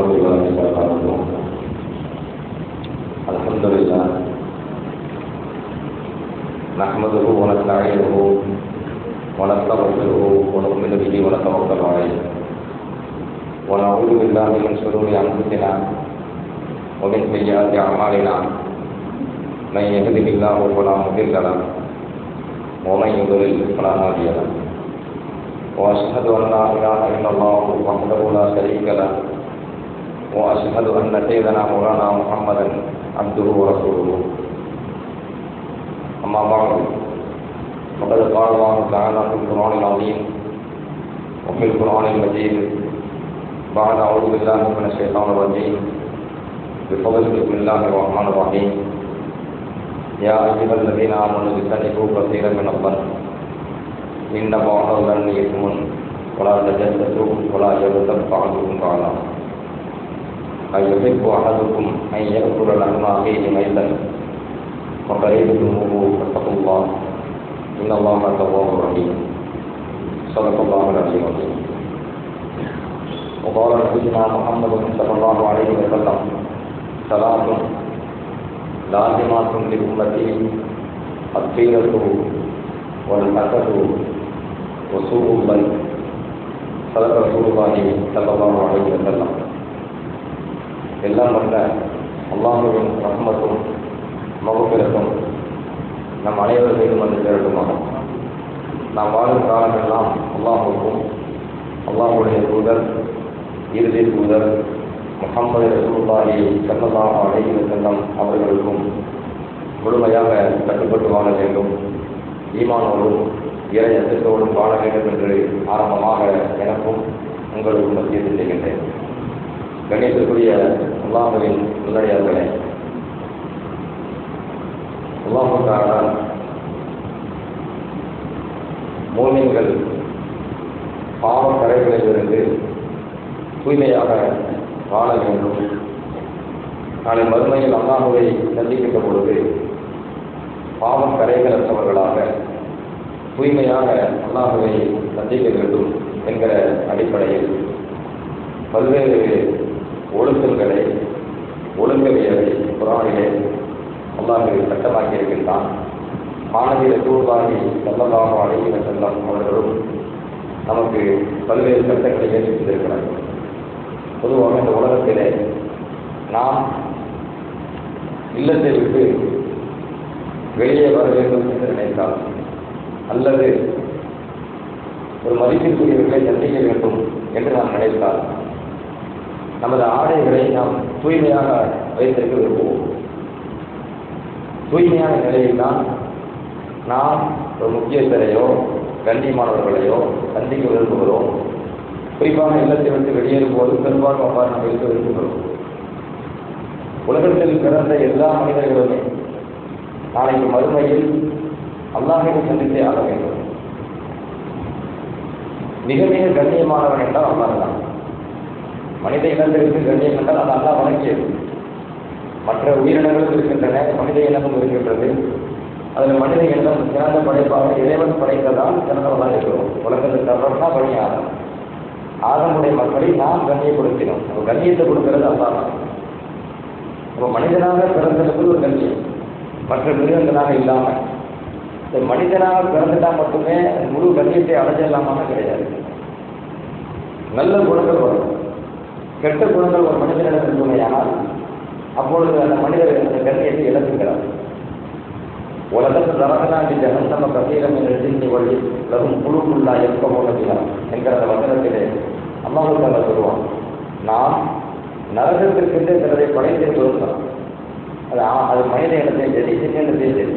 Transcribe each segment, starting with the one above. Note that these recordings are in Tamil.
الله وبركاته. الحمد لله نحمده ونستعينه ونستغفره ونؤمن به ونتوكل عليه ونعوذ بالله من شرور انفسنا ومن سيئات اعمالنا من يهده الله فلا مضل له ومن يضلل فلا هادي له واشهد ان لا اله الا الله وحده لا شريك له واشهد ان سيدنا مولانا محمدا عبده ورسوله. اما بعد فقد قال الله تعالى في القران العظيم وفي القران المجيد بعد اعوذ بالله من الشيطان الرجيم بفضل بسم الله الرحمن الرحيم. يا ايها الذين امنوا اجتنبوا كثيرا من الظن إن بعض الظن إثم ولا تجسسوا ولا يغتب بعضكم بعضا أيحب أحدكم أن يأكل لحم أخيه ميتا فكرهتموه فاتقوا الله إن الله تواب رحيم. صدق الله العلي العظيم. وقال نبينا محمد صلى الله عليه وسلم ثلاث لازمات لأمتي الطيرة والحسد وسوء الظن. صدق رسول الله صلى الله عليه وسلم. எல்லாம் வந்த அல்லாஹ்வின் ரஹ்மத்தும் மகஃபிரத்தும் நம் அனைவர் மீதும் வந்து சேரட்டுமாக. நாம் வாழும் காலமெல்லாம் அல்லாஹுக்கும் அல்லாஹுடைய தூதர் இறுதி தூதர் முஹம்மது ரசூலுல்லாஹி ஸல்லல்லாஹு அலைஹி வஸல்லம் அவர்களுக்கும் முழுமையாக கட்டுப்பட்டு வாழ வேண்டும், ஈமானோடும் இறை அச்சத்தோடும் வாழ வேண்டும் என்று ஆரம்பமாக எனக்கும் உங்களுக்கும் வசியத்து செய்கின்றேன். கணியத்திற்குரிய அல்லாஹ்வின் நல்லடியார்களே, அல்லாஹ்வுக்காக மூமின்கள் பாவக் கரைகளிலிருந்து தூய்மையாக வாழ வேண்டும். நாளை மறுமையில் அல்லாஹ்வை சந்திக்கின்ற பொழுது பாவக் கரைகளற்றவர்களாக தூய்மையாக அல்லாஹ்வை சந்திக்க வேண்டும் என்கிற அடிப்படையில் பல்வேறு ஒழுக்கங்களை ஒழுங்கவியலை குர்ஆனிலே அல்லாஹ் சட்டமாக்கி இருக்கின்றான். மாணவி ரசூலுல்லாஹி ஸல்லல்லாஹு அலைஹி வஸல்லம் அவர்களும் நமக்கு பல்வேறு சட்டங்களை ஏற்படுத்தியிருக்கிறார்கள். பொதுவாக இந்த உலகத்திலே நாம் இல்லத்தை விட்டு வெளியே வர வேண்டும் என்று நினைத்தால் அல்லது ஒரு மதிப்பிற்குரியவர்களை சந்திக்க வேண்டும் என்று நாம் நினைத்தால் நமது ஆடைகளை நாம் தூய்மையாக வைத்திருக்க விரும்புவோம். தூய்மையான நிலையில் தான் நாம் ஒரு முக்கியஸ்தரையோ கண்ணியமானவர்களையோ சந்திக்க விரும்புகிறோம். குறிப்பாக இல்லத்தை விட்டு வெளியேறும் போது பெரும்பாலும் அவ்வாறு நாம் இருக்க விரும்புகிறோம். உலகத்தில் பிறந்த எல்லா மனிதர்களுமே நாளைக்கு மறுமையில் அல்லாஹ்வை சந்தித்தே ஆக வேண்டும். மிக மிக கண்ணியமானவன் என்றால் அல்லாஹ் தான். மனித இனத்திற்கு கண்ணியம் என்றால் அது அல்லாஹ் வணங்கியது. மற்ற உயிரினங்களும் இருக்கின்றன, மனித இனமும் இருக்கின்றது. அதில் மனித இனம் சிறந்த படைப்பாக இறைவன் படைத்ததால் சிறந்தவர்களாக இருக்கிறோம். உலகத்தில் தவறுனா பணி ஆகும். ஆகமுடைய மக்களை நாம் கண்ணியப்படுத்தினோம். ஒரு கண்ணியத்தை கொடுக்கிறது அல்லாஹ் தான். இப்போ மனிதனாக பிறந்ததுக்கு ஒரு கண்ணியம், மற்ற மிருகங்களாக இல்லாமல் மனிதனாக பிறந்துட்டால் மட்டுமே முழு கண்ணியத்தை அடைஞ்சிடலாமான கிடையாது. நல்ல குணங்கள் வரும், கெட்ட குணங்கள் ஒரு மனிதனிடம் இருக்குமையானால் அப்பொழுது அந்த மனிதர் அந்த கண்ணியத்தை இழந்துகிறார். உலகத்தில் ரகனாண்டி ஜகந்தம கசீரம் என்ற சிந்தி வழி லகும் குழுக்குள்ளா எப்ப போனதில்லை என்கிற அந்த வசனத்திலே அம்மாவுக்காக சொல்லுவான். நாம் நரகத்திற்கென்று சிலரை படைத்திருக்கிறோம். அது மனித இனத்தையும் சரி சின்ன இனத்தையும் சரி,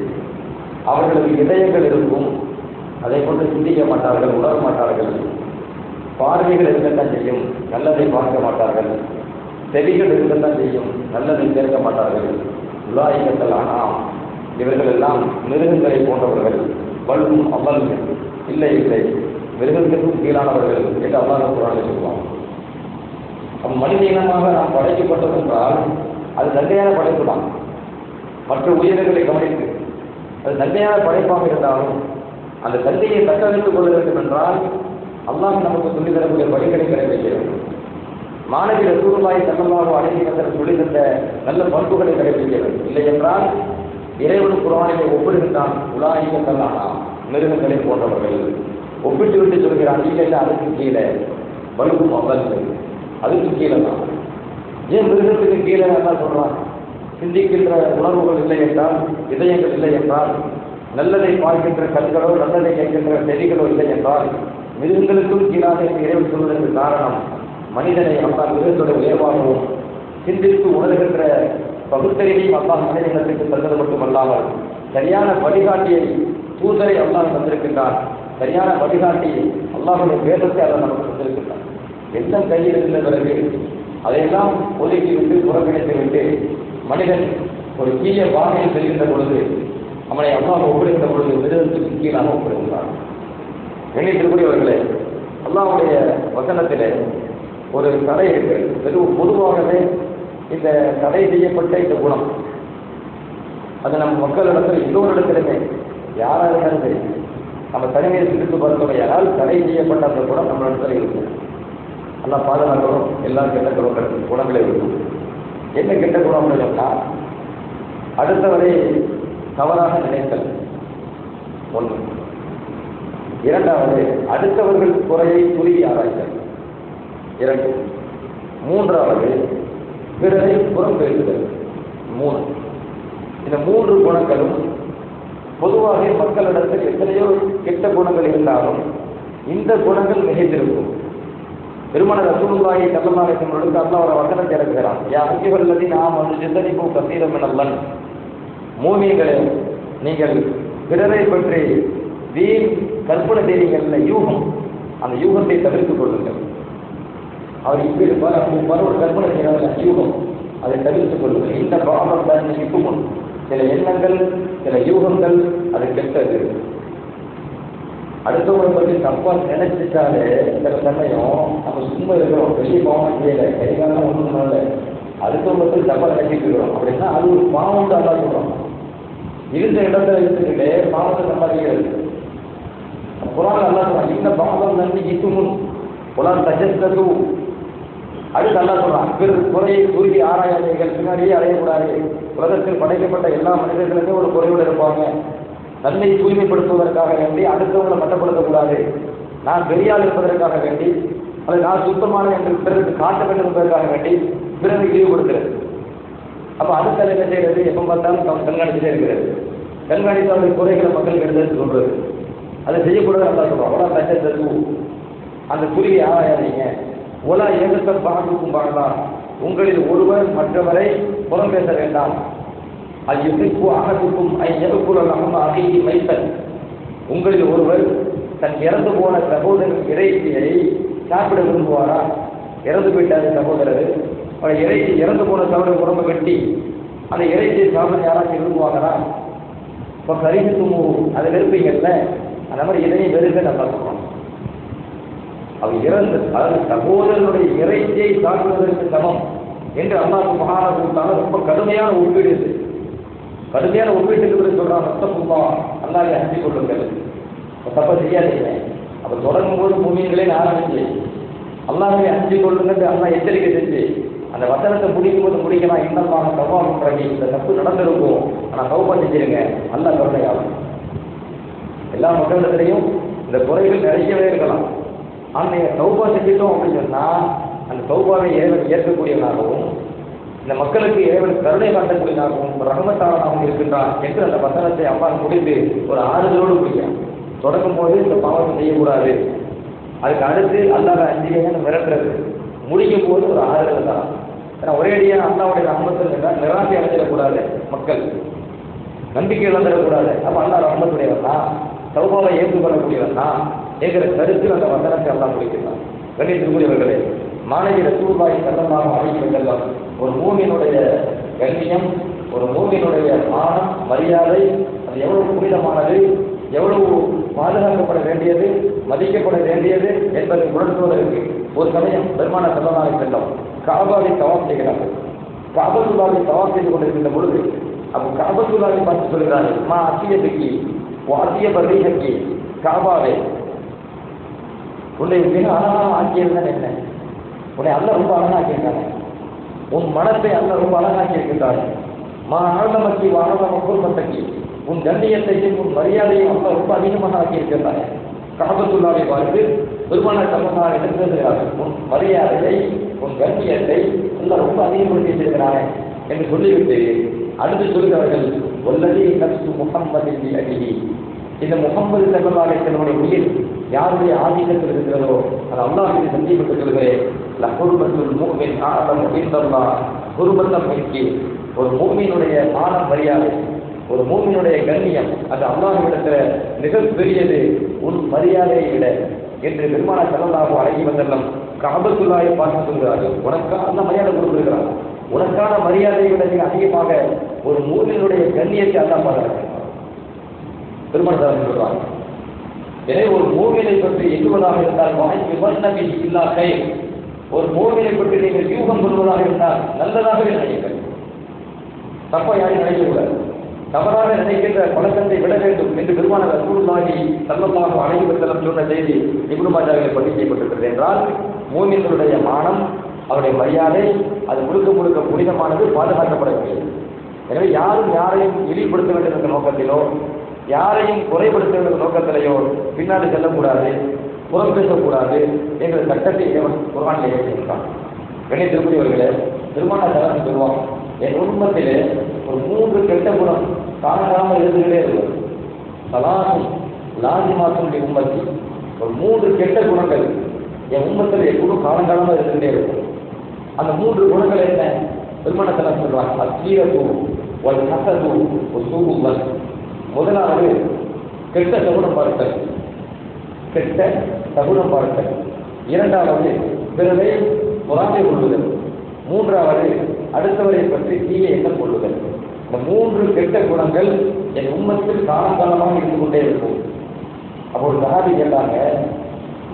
அவர்களுக்கு இதயங்கள் இருக்கும், அதை கொண்டு சிந்திக்க மாட்டார்கள், உணர மாட்டார்கள். பார்வைகள் இருக்கத்தான் செய்யும், நல்லதை பார்க்க மாட்டார்கள். செவிகள் இருக்கத்தான் செய்யும், நல்லதை சேர்க்க மாட்டார்கள். உலாயிகத்தல் ஆனால் இவர்கள் எல்லாம் மிருகங்களை போன்றவர்கள். வல்லும் அவ்வல் இல்லை இல்லை மிருகங்களுக்கும் கீழானவர்கள் என்று அல்லாஹ் குர்ஆனில் சொல்லுவாங்க. மனித இனமாக நாம் படைக்கப்பட்டது என்றால் அது நன்மையான படைப்பு தான். மற்ற உயிரினங்களை கவனித்து அது நன்மையான படைப்பாக இருந்தாலும் அந்த தந்தையை தக்க வைத்துக் கொள்ள வேண்டும் என்றால் அல்லாஹ் நமக்கு சொல்லித் தரக்கூடிய வழிகளை கடைபிடிக்க வேண்டும். மாணவி ரசூலுல்லாஹி ஸல்லல்லாஹு அலைஹி வஸல்லம் சொல்லித் தந்த நல்ல பண்புகளை கடைபிடிக்கிறது. இல்லை என்றால் இறைவன் குர்ஆனிலே ஒப்பிடுகின்றான், உலாயிக கல்லானா மிருகங்களை போன்றவர்கள். ஒப்பிட்டு விட்டு சொல்கிறான், இல்லை அதுக்கு கீழே வலுக்கும் அவர்கள் அதுக்கு கீழே தான். ஏன் மிருகத்துக்கு கீழே என்ன சொல்றான்? சிந்திக்கின்ற உணர்வுகள் இல்லை என்றால், இதயங்கள் இல்லை என்றால், நல்லதை பார்க்கின்ற கண்களோ நல்லதை கேட்கின்ற செடிகளோ இல்லை என்றால் மிருகங்களுக்கும் கீழாக இறைவன் சொல்வதற்கு காரணம் மனிதனை அல்லாஹ் மிருகத்தோட உயர்வாகவும் சிந்தித்து உணர்கின்ற பகுத்தறிவையும் அல்லாஹ் மனிதனத்துக்கு தந்தது மட்டுமல்லாமல் சரியான வழிகாட்டியை தூதரை அல்லாஹ் தந்திருக்கின்றான். சரியான வழிகாட்டி அல்லாஹுடைய வேதத்தை அல்லாஹ் நமக்கு தந்திருக்கின்றான். எந்த கையில் இருந்த பிறகு அதையெல்லாம் ஒதுக்கிவிட்டு புறக்கணித்து விட்டு மனிதன் ஒரு தீய பாதையில் செல்கின்ற பொழுது அவனை அல்லாஹ் ஒப்பிடுகின்ற பொழுது மிருகத்துக்கு கீழாக ஒப்பிடுகின்றான். எண்ணித்திருக்கூடியவர்களே, அல்லாஹ்வுடைய வசனத்திலே ஒரு தடை இருக்கு. பொதுவாகவே இந்த தடை செய்யப்பட்ட இந்த குணம் அது நம்ம மக்களிடத்தில் எல்லோரிடத்திலுமே யாராக இருந்தாலும் சரி, நம்ம தனிமையை சிரித்து பார்த்தவையானால் தடை செய்யப்பட்ட அந்த குணம் நம்ம இடத்துல இருக்கும். நல்லா பாதுகாக்கிறோம், எல்லா கெட்ட குணங்களே இருக்கும். என்ன கெட்ட குணம் சொன்னால் அடுத்தவரை தவறாக நினைத்தல் ஒன்று. இரண்டாவது, அடுத்தவர்கள் குறையை துருவி ஆராய்தல். 2. மூன்றாவது, பிறரை புறம் பேசுதல். 3. இந்த 3 குணங்களும் பொதுவாக மக்களிடத்தில் எத்தனையோ கெட்ட குணங்கள் இருந்தாலும் இந்த குணங்கள் மிகைத்திருக்கும். பெருமான ரசூலுல்லாஹி ஸல்லல்லாஹு அலைஹி வஸல்லம் அல்லாஹ் ஒரு வசனத்தை இறக்குகிறான், யா அய்யுஹல்லதீன ஆமனூ ஜத்தனிபூ கஸீரன் மினல் மூமின்களே, நீங்கள் பிறரை பற்றி வீண் கற்பனை செய்வீங்கள்ல யூகம், அந்த யூகத்தை தவிர்த்துக் கொள்ளுங்கள். அவர் இப்படி இருப்பார், அப்படி இருப்பார், ஒரு கற்பனை செய்யறதில்ல யூகம், அதை தவிர்த்துக் கொள்ளுங்கள். இந்த பாவம் தான் நிற்கும். சில எண்ணங்கள், சில யூகங்கள் அது கெட்டது. அடுத்தவங்களை பற்றி தப்பா நினைச்சிட்டாலே சில சமயம் நம்ம சும்மா இருக்கிறோம், பெரிய பாவம் செய்யலை, கைகாலம் ஒன்றும் இல்லை, அடுத்தவங்களை பற்றி தப்பா நினைச்சிட்டு இருக்கிறோம் அப்படின்னா அது ஒரு பாவம் தான் சொல்றோம். இருந்த இடத்துல இருந்துக்கிட்டே பாவத்தை சம்பாதிக்கிறது. குரான் அல்லா சொல்றான், இந்த பாவம் நன்றி இத்துமுன் குரான் தஜஸ்தது. அடுத்து அல்லா சொல்றான், குறையை குறுகி ஆராயாதீர்கள், பின்னாடியே அடையக்கூடாது. உலகத்தில் படைக்கப்பட்ட எல்லா மனிதர்களுமே ஒரு குறையோடு இருப்பாங்க. நன்மை தூய்மைப்படுத்துவதற்காக வேண்டி அடுத்தவங்களை மட்டப்படுத்தக்கூடாது. நான் பெரியால் இருப்பதற்காக வேண்டி அதை நான் சுத்தமான என்று பிறருக்கு காட்ட வேண்டும் என்பதற்காக வேண்டி பிறரை இழிவுபடுத்துறது. அப்போ அடுத்த என்ன செய்யறது? எப்போ பார்த்தாலும் கண்காணிச்சுட்டே இருக்கிறது. கண்காணித்து அவருடைய குறைகளை மக்களுக்கு எடுத்து சொல்றது. அதை செய்யக்கூடாது. நல்லா சொல்றோம், ஒலா தச்சது, அந்த குருவியை ஆராயாதீங்க. ஒலா ஏகத்த பாகுக்கும் பாடலாம், உங்களில் ஒருவர் மற்றவரை புறம் பேச வேண்டாம். ஐயுக்கும் அகத்துக்கும் ஐயகுலம் அகி வைத்தல், உங்களில் ஒருவர் தன் இறந்து போன சகோதரன் இறைச்சியை சாப்பிட விரும்புவாரா? இறந்து போயிட்டாரு சகோதரர், அவருடைய இறைச்சி இறந்து போன சகோதரர் உடம்பை வெட்டி அந்த இறைச்சியை சாப்பிட யாராச்சும் விரும்புவாங்களா? இப்போ கரிசுமோ அதை வெறுப்பீங்கல்ல, அந்த மாதிரி இதையும் வெறுக்க நம்ம சொல்றோம். அவர் இறந்து, அதாவது சகோதரனுடைய இறைச்சியை சாப்பிடுவதற்கு சமம் என்று அல்லாஹ் சுப்ஹானஹு வ தஆலா ரொம்ப கடுமையான ஒப்பீடு, கடுமையான ஒப்பீட்டுக்கு சொல்றான். மத்தப்புல்லா, அல்லாஹ்வை அஞ்சிக் கொள்ளுங்கள், தப்ப செய்யாதீங்க. அப்ப தொடங்கும் போது மூமின்களே ஆரம்பிச்சு அல்லாஹ்வை அஞ்சிக் கொள்ளுங்கள் அல்லாஹ் எச்சரிக்கை செஞ்சு அந்த வசனத்தை முடிக்கும் போது முடிக்கலாம். இன்னமாக தவ்வாபுர் ரஹீம், இந்த தப்பு நடந்திருக்கும், ஆனா தௌபா செஞ்சிருங்க, அல்லாஹ் கருணையாகும். எல்லா மக்களிடத்திலையும் இந்த குறைகள் நிறையவே இருக்கலாம். ஆனால் நீங்கள் தௌபா செஞ்சிட்டோம் அப்படின்னு சொன்னால் அந்த தௌபாவை இறைவன் ஏற்கக்கூடியவனாகவும் இந்த மக்களுக்கு இறைவன் கருணை காட்டக்கூடியவனாகவும் ரஹமத்தானவனாகவும் இருக்கின்றான் என்று அந்த வசனத்தை அப்பா முடித்து ஒரு ஆறுதலோடு முடிக்கிறான். தொடங்கும் போது இந்த பாவத்தை செய்யக்கூடாது, அதுக்கு அடுத்து அல்லாஹ் அஞ்சிகைன்னு மிரட்டுறது, முடிக்கும் போது ஒரு ஆறுதல் தான். ஏன்னா ஒரேடியாக அல்லாவுடைய ரஹமத்தில் என்றால் நிராசை அடைஞ்சிடக்கூடாது, மக்கள் நம்பிக்கை இழந்துடக்கூடாது. அப்போ அல்லாஹ் ரஹமத்துடையவன் தான், தௌபாவை ஏற்றுக்கொள்ளக்கூடியவன் தான் என்கிற கருத்தில் அந்த வசனத்தை எல்லாம் முடிக்கிறான். கண்ணியத்திற்குரியவர்களே, மாணவி ரசூலுல்லாஹி ஸல்லல்லாஹு அலைஹி வஸல்லம் ஒரு மூமினுடைய கண்ணியம், ஒரு மூமினுடைய மானம், மரியாதை அது எவ்வளவு புனிதமானது, எவ்வளவு பாதுகாக்கப்பட வேண்டியது, மதிக்கப்பட வேண்டியது என்பதை உணர்த்துவதற்கு ஒரு சமயம் பெருமான ஸல்லல்லாஹு அலைஹி வஸல்லம் காபாவை தவாப் செய்கிறார்கள். காபத்துல்லாவை தவாப் செய்து கொண்டிருக்கின்ற பொழுது அப்போ காபத்துல்லாவை பார்த்து சொல்கிறார்கள், மா அத்தியத்துக்கு வாத்திய உன்னை அல்ல ரொம்ப அழகாக்கியிருக்காங்க, உன் மனத்தை அல்ல ரொம்ப அழகாக்கி இருக்கின்றார். ஆனந்தமக்கி குடும்பத்தக்கி உன் கண்ணியத்தையும் உன் மரியாதையும் அல்ல ரொம்ப அதிகமாக ஆக்கியிருக்கின்றார். கஅபத்துல்லாஹை பார்த்து பெருமானார் ஸல்லல்லாஹு அலைஹி வஸல்லம் எழுதுகிறார்கள், உன் மரியாதையை உன் கண்ணியத்தை எல்லாம் ரொம்ப அதிகப்படுத்தி வச்சிருக்கிறானே என்று சொல்லிவிட்டு அடுத்து சொல்கிறார்கள், வல்லதி நஃப்ஸு முஹம்மதின் பியதிஹி, இந்த முஹம்மது ஸல்லல்லாஹு அலைஹி வஸல்லம் உயிர் யாருடைய ஆதிக்கத்தில் இருக்கிறதோ அது அல்லாஹ்வின் சத்தியப்பட்டு சொல்கிறேன், லஹுர்மத்துல் முஃமின் அஅலமு இன்தல்லாஹ் ஹுர்மத்தம் மின்கி, ஒரு மூமினுடைய மானம் மரியாதை, ஒரு மூமினுடைய கண்ணியம் அது அல்லாஹ்விடத்தில் மிகப்பெரியது உன் மரியாதையை விட என்று பெருமானார் ஸல்லல்லாஹு அலைஹி வஸல்லம் கஅபத்துல்லாஹை பார்த்து சொல்கிறார்கள். உனக்கான அந்த மரியாதை கொடுத்திருக்கிறார், உனக்கான மரியாதையை விட மிக அதிகமாக ஒரு மூமினுடைய கண்ணியத்தை அல்லாஹ் பாதுகாக்கிறார். பெருமானார் சொல்றாங்க, எனவே ஒரு மூமினை பற்றி எண்ணுவதாக இருந்தால் வஹி இல்லா கைர், ஒரு மூமினை பற்றி நீங்கள் யூகம் கொள்வதாக இருந்தால் நல்லதாகவே நினைங்கள், தப்பா யாரையும் நினைக்கக்கூடாது. தவறாக நினைக்கின்ற பழக்கத்தை விட வேண்டும் என்று பெருமானார் ரசூலுல்லாஹி ஸல்லல்லாஹு அலைஹி வஸல்லம் சொன்ன செய்தி இப்னு மாஜாவில் பதிவு செய்யப்பட்டிருக்கிறது. என்றால் மூமின்களுடைய மானம், அவருடைய மரியாதை அது முழுக்க முழுக்க புனிதமானது, பாதுகாக்கப்படக்கூடியது. எனவே யாரும் யாரையும் இழிவுபடுத்த வேண்டும் என்ற நோக்கத்திலோ யாரையும் குறைபடுத்த வேண்டும் நோக்கத்திலேயோ பின்னாடி செல்லக்கூடாது, புறம் பேசக்கூடாது என்ற சட்டத்தை குர்ஆனில் ஏற்றிருக்கான். கண்ணியத்திற்குரியவர்களே, பெருமானார் ஸல்லல்லாஹு சொல்லுவாங்க, என் குடும்பத்திலே ஒரு 3 கெட்ட குணம் காணாமல் இருந்துகிட்டே இருக்கும். சலாசும் லாசிமாசும் உம்மத்தி, ஒரு 3 கெட்ட குணங்கள் என் உம்மத்தில் எப்போதும் காலங்காலமாக இருந்துகிட்டே இருக்கும். அந்த 3 குணங்கள் என்ன? பெருமானார் ஸல்லல்லாஹு சொல்றாங்க, அஸ்ஸீரத்து வல் ஹஸது வஸூஉல் வல். முதலாவது கெட்ட சகுனம் பார்த்தல், கெட்ட சகுனம் பார்த்தல். இரண்டாவது பிறரை பொறாமை கொள்ளுதல். மூன்றாவது அடுத்தவரை பற்றி தீய எண்ணம் கொள்ளுதல். இந்த 3 கெட்ட குணங்கள் என் உம்மத்தில் காலங்காலமாக இருந்து கொண்டே இருக்கும். அப்போ சஹாபி கேட்டாங்க,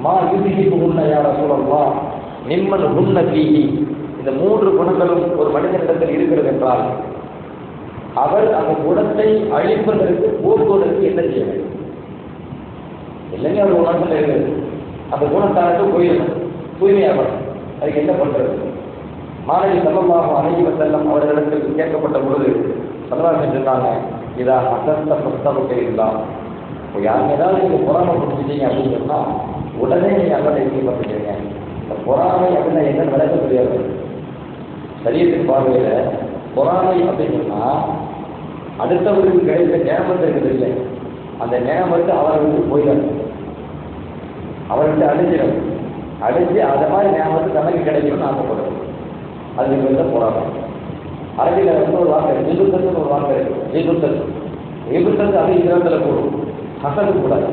மா யுதிஹிபு ஹுன்ன யா ரசூலல்லாஹ் நிம்மன் ஹுன்ன ஃபீஹி, இந்த 3 குணங்களும் ஒரு மனிதனிடத்தில் இருக்கிறது என்றால் அவர் அந்த குணத்தை அழிப்பதற்கு போக்குவதற்கு என்ன செய்ய வேண்டும்? இல்லைங்க அவர் குணத்தில் இருக்கிறது, அந்த குணத்தானது போயிடும், தூய்மையாகணும். அதுக்கு என்ன பண்றது? மாணவி ஸல்லல்லாஹு அலைஹி வஸல்லம் அவர்களிடத்தில் கேட்கப்பட்ட பொழுது ஸல்லல்லாஹு சொன்னாங்க, இதா ஹஸன்த ஃபஸ்தகுஃபிர் இல்லாஹ், யாரும் ஏதாவது நீங்கள் பொறாமை பிடிச்சிட்டீங்க அப்படின்னு சொன்னால் உடனே நீங்கள் அல்லதை செய்யப்பட்டுட்டீங்க. இந்த பொறாமை அப்படின்னா என்ன விளக்க தெரியாது. சரியத்தின் பார்வையில் பொறாமை அப்படின்னு சொன்னால் அடுத்தவருக்கு கிடைத்த நேமத்தை இருக்குது இல்லை, அந்த நேமத்தை அவர்களுக்கு போயிடணும், அவர்கிட்ட அழிஞ்சிடும், அழிஞ்சு அதை மாதிரி நேமத்தை தனக்கு கிடைக்கணும்னு ஆசைப்படுறது. அதுக்கு பேர் தான் பொறாமை. அரபியில் வந்து ஒரு வார்த்தை ஜிபுத்தன்னு ஒரு வார்த்தை இருக்கு, ஜிபுத்தன் அது இந்திரத்தில் கூடும், ஹசது கூடாது.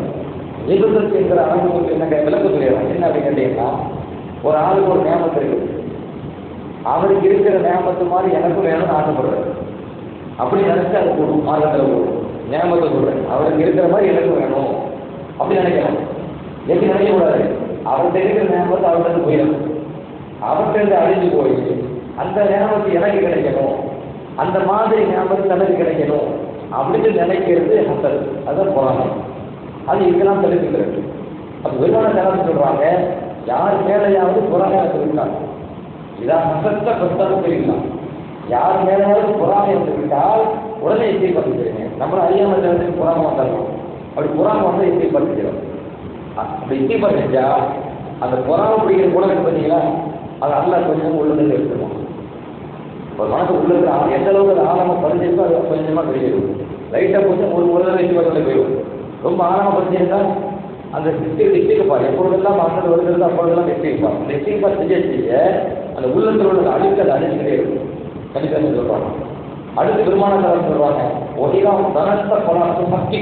ஜிபுத்தன் என்கிற அரபுக்கு என்ன விளக்க சொல்லிடுறாங்க, என்ன அப்படின்னு கேட்டீங்கன்னா, ஒரு ஆளுக்கு ஒரு நேமத்து இருக்குது, அவருக்கு இருக்கிற நேமத்து மாதிரி எனக்கும் வேணும்னு ஆசைப்படுறது. அப்படி நினைச்சு அது கூடும், மார்க்கத்தில் கூடும். நேமத்தை சொல்றேன், அவருக்கு இருக்கிற மாதிரி எனக்கும் வேணும் அப்படி நினைக்கணும். எப்படி நினைக்கக்கூடாது? அவர்கிட்ட இருக்கிற நேமத்தை அவர்கிட்ட போயிடும், அவர்கிட்ட அழிஞ்சு போய் அந்த நேமத்து எனக்கு கிடைக்கணும், அந்த மாதிரி நேமத்து தனக்கு கிடைக்கணும் அப்படின்னு நினைக்கிறது ஹசது. அதுதான் பொறாமை. அது இதெல்லாம் தெரிவிக்கிறது. அது வெறுமான நேரம் சொல்றாங்க, யார் மேலையாவது பொறாமை இருக்காங்க, இதான் ஹசத்தை பிரஸ்தாபம் தெரிவிக்கலாம். யார் மேலாவது பொறாமை வந்து விட்டால் உடனே எச்சை பண்ணிக்கிறீங்க. நம்மளும் அறியாமல் வந்து பொறாமை வந்துடணும். அப்படி பொறாமை வந்து எச்சை பண்ணிக்கிறோம். அப்படி எச்சை பண்ணிச்சா அந்த பொறாமை பிடிக்கிற குணம் பார்த்தீங்களா, அது அல்லாஹ் கொஞ்சம் உள்ளதை எடுத்துக்கணும். ஒரு மனசு உள்ளது எந்த அளவுக்கு அது ஆழமாக பதிஞ்சிருக்கோ அது கொஞ்சமாக தெரியும். லைட்டாக கொஞ்சம் ஒரு தடவை எச்சு பண்ணி போயிடும். ரொம்ப ஆழமாக பதிஞ்சிருந்தா அந்த டிஸ்டிக்பார் எப்பொழுதெல்லாம் மக்கள் வருகிறது அப்பொழுதெல்லாம் டிஸ்டிக்பார். அந்த டிஸ்டிக்பார் செய்ய அந்த உள்ளத்தில் உள்ள அழுக்கு அதை அழிச்சுக்கிட்டே இருக்கும். கண்டிப்பாக சொல்லுவாங்க. அடுத்து பெருமானார் சொல்லுவாங்க, ஒதிகாம் தனத்த பலாசு மக்கி,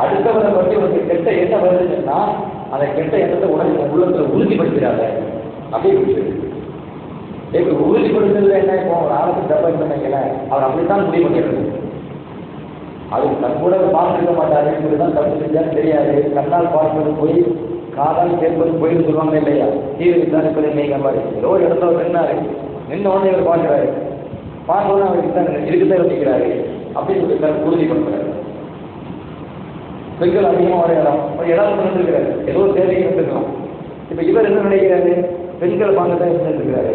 அடுத்தவரை பற்றி ஒரு கெட்ட எண்ணம் வருதுன்னா அந்த கெட்ட எண்ணத்தை உடனே உள்ளத்தில் உறுதிப்படுத்துகிறாங்க. அப்படியே உறுதிப்படுத்துறது என்ன? இப்போ ஒரு ஆளுக்கு தப்பா சொன்னீங்களே, அவர் அப்படித்தான் முடிவு பண்ணிடுறது. அது தன் கூட பார்த்துருக்க மாட்டாரு, இப்படிதான் தப்பு செஞ்சாலும் தெரியாது. கண்ணால் பார்ப்பது போய் காதால் கேட்பது போயின்னு சொல்லுவாங்க இல்லையா, தீர்வு விசாரிப்பது நீங்க மாதிரி. ஏதோ ஒரு இடத்துல நின்னாரு, நின்ன உடனே இவர் பார்க்கிறாரு, பார்க்கணும் அவருக்கு இருக்குதான் யோசிக்கிறாரு அப்படின்னு சொல்லி உறுதிப்படுத்துறாரு. பெண்கள் அதிகமாக வர இடம் ஒரு இடம் வந்துருக்கிறாரு, ஏதோ தேவையை வந்துருக்கலாம். இப்போ இவர் என்ன நினைக்கிறாரு, பெண்களை பார்க்க தான் இருந்திருக்கிறாரு,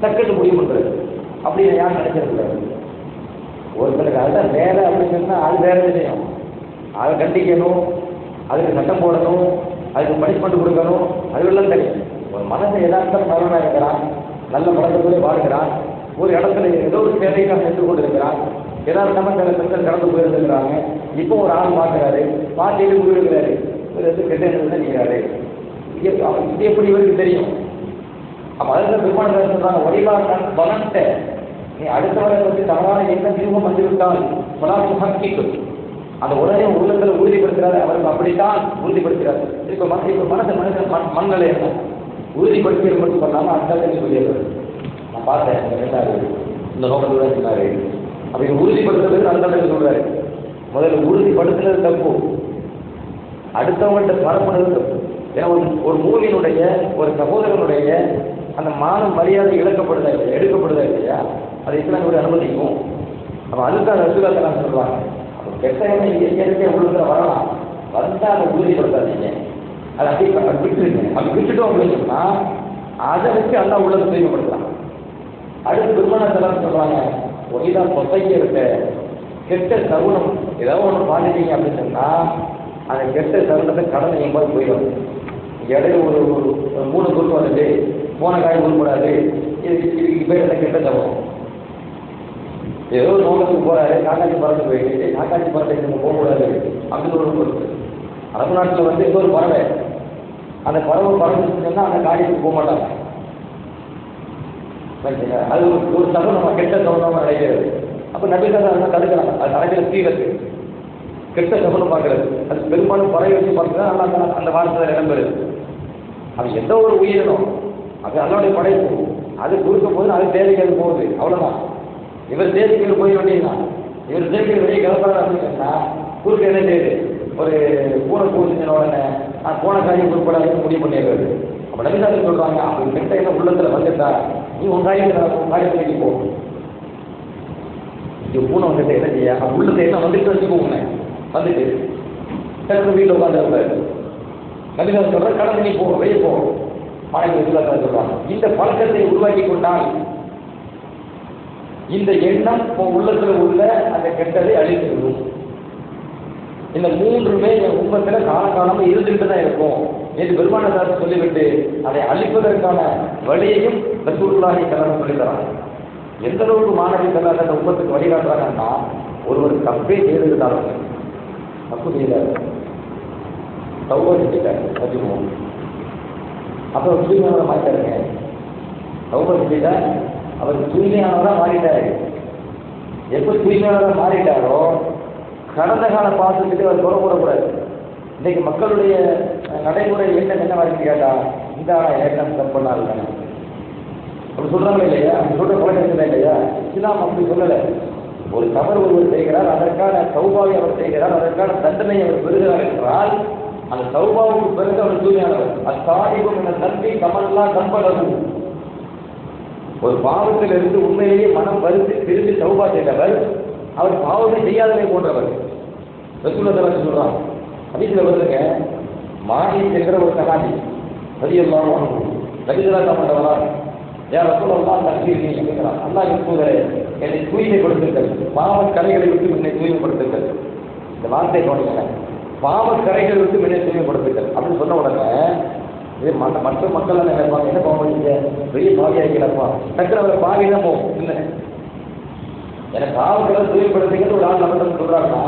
டக்குன்னு முடிவு பண்ணுறது அப்படின்னு யாரும் நினைச்சிருக்கிறாரு. ஒருத்தருக்கு அதுதான் வேலை அப்படின்னு சொன்னால் அது வேலை விஷயம். அதை கண்டிக்கணும், அதுக்கு சட்டம் போடணும், அதுக்கு பனிஷ்மெண்ட் கொடுக்கணும், அதுவெல்லாம் தெரியும். ஒரு மனசை எதார்த்தம் நல்லவனாக இருக்கிறான், நல்ல மனசுக்குள்ளே வாழ்கிறான், ஒரு இடத்துல ஏதோ ஒரு சேவைக்காக சென்று கொண்டு இருக்கிறான், எதார்த்தமாக சில பெண்கள் கடந்து போயிருந்துக்கிறாங்க. இப்போ ஒரு ஆள் பார்க்குறாரு, பார்த்துட்டு போயிருக்கிறாரு, இவர் வந்து கெட்ட நிற்கிறாரு. இது எப்படி இவருக்கு தெரியும்? அப்போ அதுக்கு பெருமாள் சொல்றாங்க, வடிவாக பலன்ட்ட நீ அடுத்தவரை பற்றி தவறான என்ன திரும்ப வந்துவிட்டால் பலாசு ஹக்கிக்கும் அந்த உடனே உள்ளத்தில் உறுதிப்படுத்துகிறாரு. அவருக்கு அப்படித்தான் உறுதிப்படுத்துகிறார். இப்போ மனசன் மண்களை என்ன உறுதிப்படுத்தி மட்டும் சொன்னாலும் அந்த சொல்லிடுறாரு. நான் பார்த்தேன் இந்த நோக்கத்தோட சொன்னாரு. அப்படி உறுதிப்படுத்துறது அந்த சொல்றாரு. முதல்ல உறுதிப்படுத்துறது தப்பு, அடுத்தவங்கள்ட்ட பரப்புறது தப்பு. ஏன்னா ஒரு மூவியினுடைய ஒரு சகோதரனுடைய அந்த மான மரியாதை இழக்கப்படுதா இல்லையா, எடுக்கப்படுதா இல்லையா, அதை இஸ்லாமிய அனுமதிக்கும். அப்போ அதுக்காக ரசூலுல்லாஹ் சொல்லுவாங்க, அப்போ கெட்ட எண்ணெய் இயற்கையாக உள்ளுக்குள்ள வரலாம், வந்தால் அதை உறுதிப்படுத்தாதீங்க, அதை அப்படியே விட்டுருங்க. அப்படி விட்டுட்டோம் அப்படின்னு சொன்னால் அதை வச்சு அல்லா உள்ளதை தூய்மைப்படுத்தலாம். அடுத்து பெருமானார் சொல்றாங்க, ஒய்தான் சொசைட்டியை இருக்க கெட்ட தருணம் ஏதாவது ஒன்று பாதிட்டீங்க அப்படின்னு சொன்னால் அந்த கெட்ட தருணத்தை கடனை எங்காவது போயிடும். இடையில ஒரு 3 பொருள் வந்துட்டு போன காய் உருப்படாது, இதுக்கு பேர் கெட்ட தருணம். ஏதோ ஒரு நோக்கத்துக்கு போறாரு, காக்காட்சி பறந்து போயிட்டு காக்காட்சி பறந்துக்கு நம்ம போகக்கூடாது அப்படின்னு ஒரு பொருள். அரபு நாட்டில் வந்து ஏதோ ஒரு பறவை, அந்த பறவை பறந்துச்சுன்னா அந்த காரியத்துக்கு போக மாட்டாங்க. அது ஒரு தருணமா கெட்ட தருணமா நினைக்கிறது. அப்போ நபிகள் அதெல்லாம் தடுக்கிறாங்க. அது நடக்கிற தீரத்து கெட்ட சகுனம் பார்க்கறது, அது பெரும்பாலும் பறவை வச்சு பார்க்குறது நல்லா அந்த வாரத்தில் இடம்பெறுது. அது எந்த ஒரு உயிரினம், அது அதனுடைய படைப்பு, அது கொடுக்கும் போது அது தேவைக்கு போகுது, அவ்வளோதான். இவர் தேவைக்கு போய் வேண்டியதுதான். இவர் தேவைக்கு வெளியே கிளம்புறாரு அப்படின்னு சொன்னால் குறுக்க என்ன செய்யுது, ஒரு பூனை பூசின உடனே நான் போன காரியம் குறிப்பிடாதுன்னு முடிவு பண்ணிடுறது. அப்போ நபிசாரி சொல்கிறாங்க, அப்படி கெட்ட என்ன உள்ளத்தில் வந்துட்டா நீ உன் காரியத்துக்கு போ. இது பூனை வந்துட்டு என்ன செய்ய, அப்போ உள்ளத்தை என்ன வந்துட்டு வச்சுக்கோங்க, வந்துட்டு டக்கு வீட்டில் உட்காந்துருப்பாரு. நபிசாரி சொல்கிற கடந்து நீ போ, வெளியே போ. மாணவி சொல்கிறாங்க, இந்த பழக்கத்தை உருவாக்கி கொண்டால் இந்த எண்ணம் உள்ளத்தில் உள்ள அந்த கெட்டதை அழித்துவிடும். இந்த 3மே என் உண்மத்தில் காலகாலமாக இருந்துகிட்டு தான் இருக்கும் என்று பெருமானார் சொல்லிவிட்டு அதை அழிப்பதற்கான வழியையும் ரசூலுல்லாஹி ஸல்லல்லாஹு அலைஹி வஸல்லம் எந்த அளவுக்கு மாணவி செல்லாத அந்த உண்மத்துக்கு வழிகாட்டுறாங்கன்னா, ஒருவர் தப்பே செய்திருந்தாலும் தப்பு செய்தார், தௌபா செஞ்சுட்டார், வச்சுக்குவோம், அப்புறம் தூய்மையானவரை மாறிட்டாருங்க. தௌபா செஞ்சுட்டா அவர் தூய்மையானவராக மாறிட்டாரு. எப்போ தூய்மையானவராக மாறிட்டாரோ கடந்த கால பாசத்துக்கு அவர் குறை கூடக்கூடாது. இன்றைக்கு மக்களுடைய நடைமுறை என்ன வாங்கி கேட்டா, இந்த ஏற்றம் தப்புனா இல்லை அப்படி சொல்றாங்களே இல்லையா, அப்படி சொல்ற பழக்கம் இல்லையா. இஸ்லாம் அப்படி சொல்லலை. ஒரு தவறு ஒருவர் செய்கிறார், அதற்கான தௌபாவை அவர் செய்கிறார், அதற்கான தண்டனை அவர் பெறுகிறார் என்றால் அந்த தௌபாவுக்கு பிறகு அவர் தூய்மையானவர். அத்தாயிபும் என்ற நன்மை கமல்லாம் கம்பளவும். ஒரு பாவத்திலிருந்து உண்மையிலேயே மனம் வருத்தி திரும்பி தௌபா செய்தவர் அவர் பாவத்தை செய்யாதவை போன்றவர். ரசூலுல்லாஹி சொல்றாங்க, ஹதீஸ்ல வருதுங்க, மாஹி என்கிற ஒரு சஹாபி ரலியல்லாஹு அன்ஹு நபிகளாக வந்தவரா, யார் ரசூலுல்லாஹ் தக்பீர் செய்கிறார், அல்லாஹ்வின் தூதரே என்னை தூய்மைப்படுத்துங்கள், பாவக் கரைகளை விட்டு என்னை தூய்மைப்படுத்துங்கள். இந்த வார்த்தை கவனிங்க, பாவக் கரைகளை விட்டு என்னை தூய்மைப்படுத்துங்கள் அப்படின்னு சொன்ன உடனே இது மற்ற மக்கள் எல்லாம் நினைப்பாங்க, என்ன பாவம் பண்ணிங்க, பெரிய பாவியாக கிடப்பா, டக்குனு அவரை பாவி தான் போகும். இல்லை, எனக்கு பாவங்களை தூய்மைப்படுத்துங்கன்னு ஒரு ஆள் நம்ம சொல்றாங்கன்னா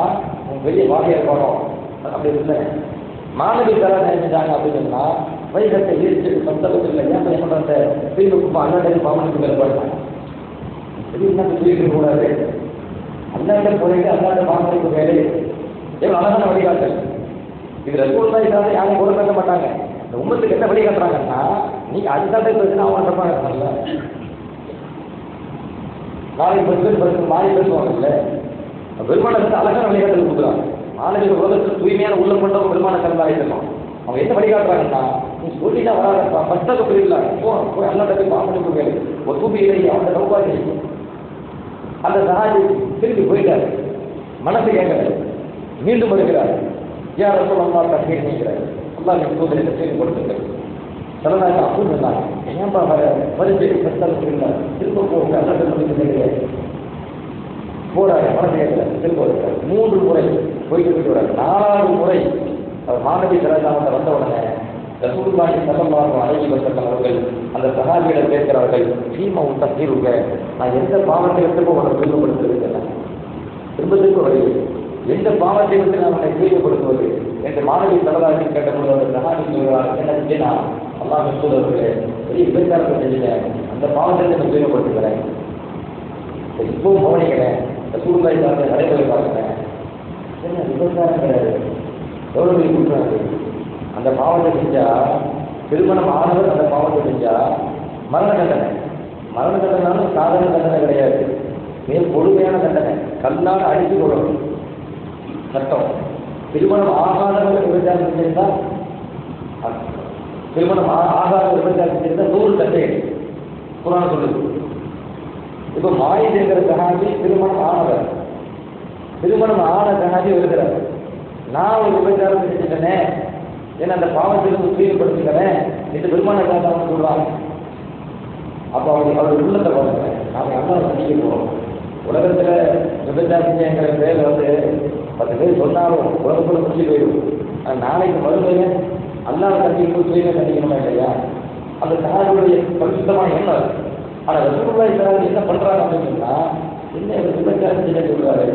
உங்க பெரிய பாவியாக இருப்பானோ அப்படி இல்லை. மாணவி தர நினைச்சாங்க அப்படின்னு சொன்னா வயசத்தை ஈர்த்து சந்தர்ப்பத்தில் இல்லை, ஏன் என்ன பண்ணுற தூய்மைக்கு அண்ணாண்ட பாவனுக்கு மேற்பாடுறாங்க. இது என்ன தூய்மைக்க கூடாது, அண்ணாண்ட போயிட்டு அண்ணாண்ட பாவனுக்கு வேலை எவ்வளோ அழகான வழிகாட்டல். இது ரசூலுல்லாஹி ஸல்லல்லாஹு அலைஹி யாரும் கூட பேச மாட்டாங்க. இந்த உம்மத்துக்கு என்ன வழி காட்டுறாங்கன்னா, நீங்க அதுதான் பேசுனா அவன் தப்பா இருப்பாங்கல்ல, நாளைக்கு பேசுறது மாறி பேசுவாங்கல்ல. பெருமானத்துக்கு அழகான வழிகாட்டல் கொடுக்குறாங்க. நாளைக்கு உலகத்தில் தூய்மையான உள்ளம் கொண்டவங்க பெருமான கலந்தாலே இருக்கும். அவங்க என்ன வழிகாட்டுறாங்கன்னா, நீ சொல்லிட்டா வராதப்பா, ஃபஸ்ட்டாக புரியல, போய் எல்லா இடத்துக்கும் பாம்பு கேளு, ஒரு தூபி இல்லை அவன் சௌபாகி. அந்த சகாஜி திருப்பி போயிட்டாரு, மனசு கேட்கல, மீண்டும் வருகிறார், யார் ரசூலுல்லாஹ் தக்பீர் செய்கிறார், அல்லாஹ்வின் தூதரை தக்பீர் கொடுத்துங்கள். சிலதாக அப்படின்னு சொன்னாங்க. ஏன்பா வரிசை பெற்றால் திரும்ப போகிறாரு மனசேகல திரும்ப வருகிறார். 3 முறை போய்கிட்டு வர்றாரு. 4வது முறை அவர் மாணவி சிறந்தாமத்தை வந்த உடனே ரசூலுல்லாஹி ஸல்லல்லாஹு அலைஹி வஸல்லம் அவர்கள் அந்த சஹாபியிடம் கேட்கிறார்கள், சீமா உண்ட தீர்வுக, நான் எந்த பாவத்தை விட்டு உன்னை தூய்மைப்படுத்துவதில்லை, திரும்ப வருது, எந்த பாவத்தை விட்டு நான் உன்னை தூய்மைப்படுத்துவது என்று மாணவி சரதாரி கேட்டபோது அந்த சஹாபி சொல்கிறார், என்ன நான் அல்லாஹ் ரசூலுல்லாஹி பெரிய விபச்சாரத்தை செஞ்சுட்டேன், அந்த பாவத்தை நான் தூய்மைப்படுத்துகிறேன், இப்பவும் கவனிக்கிறேன், ரசூலுல்லாஹி சார்ந்த நடைமுறை பார்க்கிறேன், என்ன விபச்சாரம் கிடையாது, எவ்வளவு பெரிய கொடுக்குறாரு, அந்த பாவத்தை செஞ்சா திருமணம் ஆனவர் அந்த பாவத்தை செஞ்சா மரண தண்டனை. மரண தண்டனாலும் சாதாரண தண்டனை கிடையாது, மிக கொடுமையான தண்டனை, கல்லால் அடித்து கொள்ளணும் சட்டம். திருமணம் ஆகாதவர்கள் விபச்சாரம் செஞ்சிருந்தா, திருமணம் ஆகாத விபச்சாரம் செஞ்சிருந்தா 100 தண்டனை குர்ஆன் சொல்லுது. இப்போ மாயிதேங்கிற சஹாபி திருமணம் ஆனவர், திருமணம் ஆன சஹாபி எழுதுறாரு, நான் ஒரு விபச்சாரம் செஞ்சுட்டேனே, ஏன்னா அந்த பாவத்திலிருந்து தூய்மைப்படுத்துகிறேன் என்று பெருமானார் சொல்றாங்க. அப்போ அவர் உள்ளத்தை பாருங்க, நாம எல்லாம் சந்திக்க போறோம். உலகத்துல விபச்சாரங்கிற பேர் 10 பேர் சொன்னாலும் உலகத்துல முடிச்சு போயிடும். நாளைக்கு மறுமையில அல்லாஹ் சந்திக்கும் தூய்மை சந்திக்கணுமா இல்லையா? அந்த சஹாபியுடைய பரிசுத்தமான எண்ணம். ஆனால் ரசூலுல்லாஹி ஸல்லல்லாஹு அலைஹி வஸல்லம் என்ன பண்றாங்க அப்படின்னு சொன்னா, என்ன இவர் விபச்சாரம் செய்ய சொல்றாரு,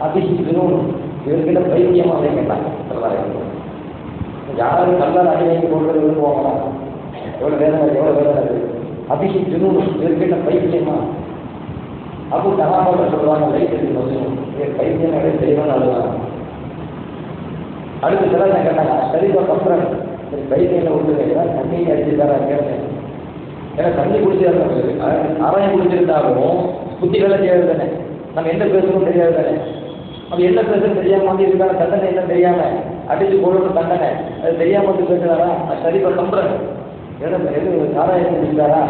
அதிகம் இவர்கிட்ட பைத்தியமாக கேட்டாங்க. யாரும் கல்லால் அடிமைக்கு கொண்டு விரும்புவாங்களா? எவ்வளவு வேதனை, எவ்வளவு வேதனை. அபிஷேக் ஜுனூன் இவர்கிட்ட பைத்தியமா? அப்போ சகாபாக்கள் சொல்றாங்க, லைட் வசூலும் பைத்தியம் தெளிவான அழுதான். அடுத்த சில கேட்டாங்க, சரிவா பண்றேன், சரி பைத்தியம் விட்டுருங்க, தண்ணியை அடிச்சுட்டாரா கேட்டேன். ஏன்னா தண்ணி குடிச்சிருந்தாங்க, ஆராயம் குடிச்சிருந்தாலும் புத்தி வேலை செய்யாது தானே, நம்ம என்ன பேசணும் தெரியாது தானே. அப்படி என்ன பேசுறது தெரியாம வந்து இருக்காங்க, தண்டனை என்ன தெரியாம அடிச்சு போடணும் தண்டனை, அது தெரியாம வந்து பேசுறாரா, சரிப்பா நம்புறேன், எது ஆராயம் குடிச்சாரா?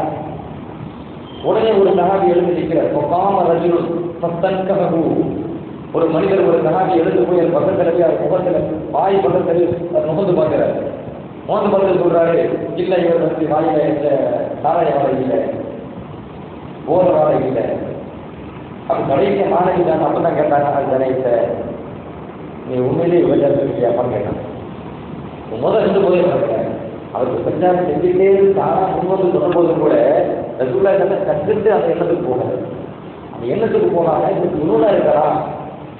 உடனே ஒரு சஹாபி எழுந்து நிற்கிறார். ஒரு மனிதர் ஒரு சஹாபி எழுந்து போய் அது பக்கத்துல போய் அது முகத்துல வாய் பக்கத்தில் முகந்து பார்க்கிறார். முகந்து பார்த்து சொல்றாரு, இல்லை இவர் வந்து வாயில இந்த சாராய வாழை இல்லை, போத வாழை இல்லை. அப்ப கடைசிய மாணவி தான் அப்பதான் கேட்டாங்க, அது கணேச நீ உண்மையிலேயே விபச்சாரத்துக்கு அப்பான்னு கேட்டாங்க. முதல் 2 போதே பார்க்கிறேன், அவருக்கு விபச்சாரம் செஞ்சுட்டே தானா முன்வந்து சொல்லும்போது கூட ரசூலுல்லாஹி ஸல்லல்லாஹு கற்றுட்டு அந்த எண்ணத்துக்கு போகாது. அந்த எண்ணத்துக்கு போகாம இதுக்கு ஜுனூனா இருக்கா,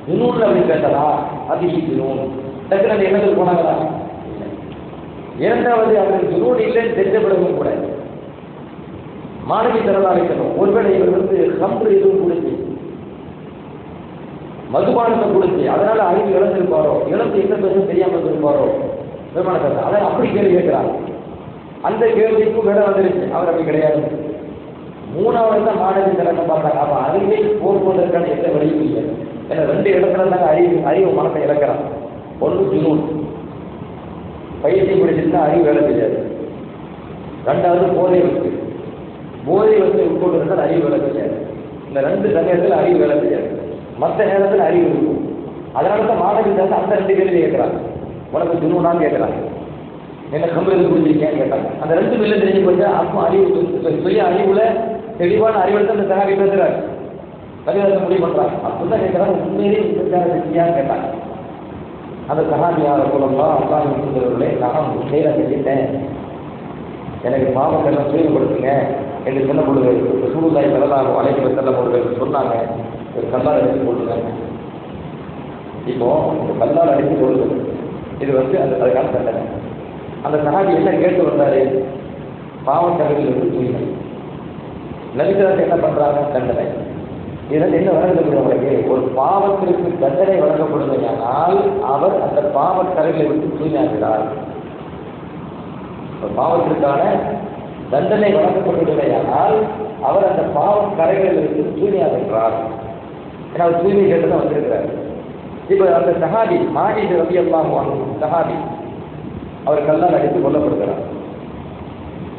ஜுனூன் அப்படின்னு கேட்டதா, அது ஜுனூன் டக்குனு அந்த எண்ணத்துக்கு போனாங்களா? இரண்டாவது அவருக்கு ஜுனூன் இல்லைன்னு தெரிஞ்ச பிறகும் கூட மாணவி தரலாளிக்கணும். ஒருவேளை இவர் வந்து கம்பு எதுவும் குடிச்சு மதுபானத்தை குடிச்சு அதனால அறிவு இழந்திருப்பாரோ, இழந்து என்ன பேசும் தெரியாமல் இருந்திருப்பாரோ விமானத்தை, அதை அப்படி கேள்வி கேட்கிறார். அந்த கேள்விக்கும் விட வந்துருச்சு, அவர் அப்படி கிடையாது. 3வது தான் மாணவி திறக்க பார்த்தாங்க. அப்ப அறிவை போக்குவதற்கான எந்த வழியும் இல்லை. ஏன்னா 2 இடத்துல தாங்க அறிவு மனத்தை இழக்கிறான். ஒன்று ஜுனூன், பயிற்சி குடிச்சிருந்தா அறிவு வேலை செய்யாது. 2வது போதை வச்சு, போதை வச்சு உட்கொண்டு இருந்தால் அறிவு வேலை செய்யாது. இந்த 2 சமயத்தில் அறிவு வேலை செய்யாது, மற்ற நேரத்தில் அறிவு இருக்கும். அதனால தான் மாணவி தான் அந்த 2 கேள்வி கேட்கிறாங்க. உனக்கு ஜுனூனான்னு கேட்கிறாங்க, என்ன கம்பெனி குடிச்சிருக்கேன்னு கேட்டாங்க. அந்த 2 மில்ல தெரிஞ்சு போச்சா, அப்போ அறிவு பெரிய அறிவுல தெளிவான அறிவுல தான் அந்த சகாபி பேசுறாரு, பரிவாரத்தை முடிவு பண்றாங்க. அப்படிதான் கேட்கிறாங்க, உண்மையிலேயே விபச்சாரம் செஞ்சியான்னு கேட்டாங்க. அந்த சகாபியார சொல்லலாம், அல்லாஹ் இருந்தவர்களே, நான் உண்மையில செஞ்சுட்டேன், எனக்கு பாவத்தெல்லாம் தூய்மைப்படுத்துங்க என்று சொன்ன பொழுது ரசூலுல்லாஹி ஸல்லல்லாஹு அலைஹி வஸல்லம் அவர்கள் சொன்னாங்க, ஒரு கல்லால் அடித்து கொள்ளுங்க. இப்போ ஒரு கல்லால் அடித்து கொள்ளுது, இது வந்து அதுக்கான தண்டனை. அந்த சஹாபி என்ன கேட்டு வந்தாரு, பாவக்கரையில் இருந்து தூய்மை. நபிகளார் என்ன பண்றாங்க, தண்டனை. இதற்கு என்ன வழங்கப்படுது உங்களுக்கு, ஒரு பாவத்திற்கு தண்டனை வழங்கப்படுவதானால் அவர் அந்த பாவக்கரையில் இருந்து தூய்மையாகிறார். பாவத்திற்கான தண்டனை வழங்கப்படுவதானால் அவர் அந்த பாவம் கரைகளில் இருந்து தூய்மையாகிறார். ஏன்னா அவர் தூய்மை கேட்டு தான் வந்திருக்கிறார். இப்போ அந்த சஹாபி மாஜித் ரலியல்லாஹு அன்ஹு சஹாபி, அவர் கல்லால் அடித்து கொல்லப்படுகிறார்.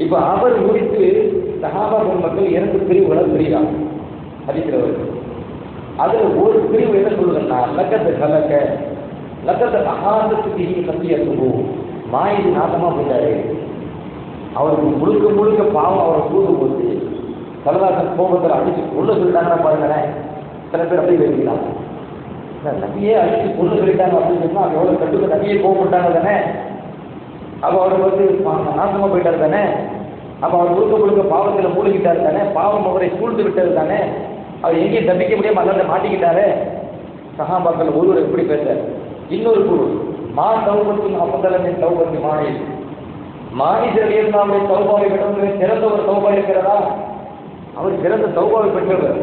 இப்போ அவர் குறித்து சஹாபா மக்கள் 2 பிரிவுகளை பிரிகிறார் ஹதீஸ்ல. அதுல ஒரு பிரிவு என்ன சொல்லுதுன்னா, லக்கத்து கலக்க லக்கத்து அகாதத்துக்கு சத்தியத்துக்கு மாயிது நாசமா போயிட்டாரு, அவருக்கு முழுக்க முழுக்க பாவம் அவரை கூட்டு போச்சு. சல்லல்லாஹு கோபத்தில் அடிச்சு கொள்ள சொல்லிட்டாங்கன்னா பாருங்களேன், சில பேர் அப்படி பேசிக்கிறாங்க. நபியே அடிச்சு கொண்டு சொல்லிட்டாங்க அப்படின்னு சொன்னா அவங்க எவ்வளவு கட்டுக்கு நபியே கோபப்பட்டாங்க தானே. அப்போ அவருக்கு வந்து நாசமா போயிட்டாரு தானே. அப்போ அவர் முழுக்க முழுக்க பாவத்தில் மூழ்கிட்டாரு தானே. பாவம் அவரை சூழ்ந்து விட்டது தானே. அவர் எங்கேயும் தப்பிக்க முடியாம அல்லாத மாட்டிக்கிட்டாரு. சஹாபாக்கள் ஒருவர் எப்படி பேச, இன்னொரு குழு மா தௌபத்தின் அப்பதலமின் தௌபத்தி மாறி மானிதர் இருந்தாலே தௌபாவை விட சிறந்த ஒரு தௌபா இருக்கிறதா? அவர் சிறந்த தௌபாவை பெற்றவர்.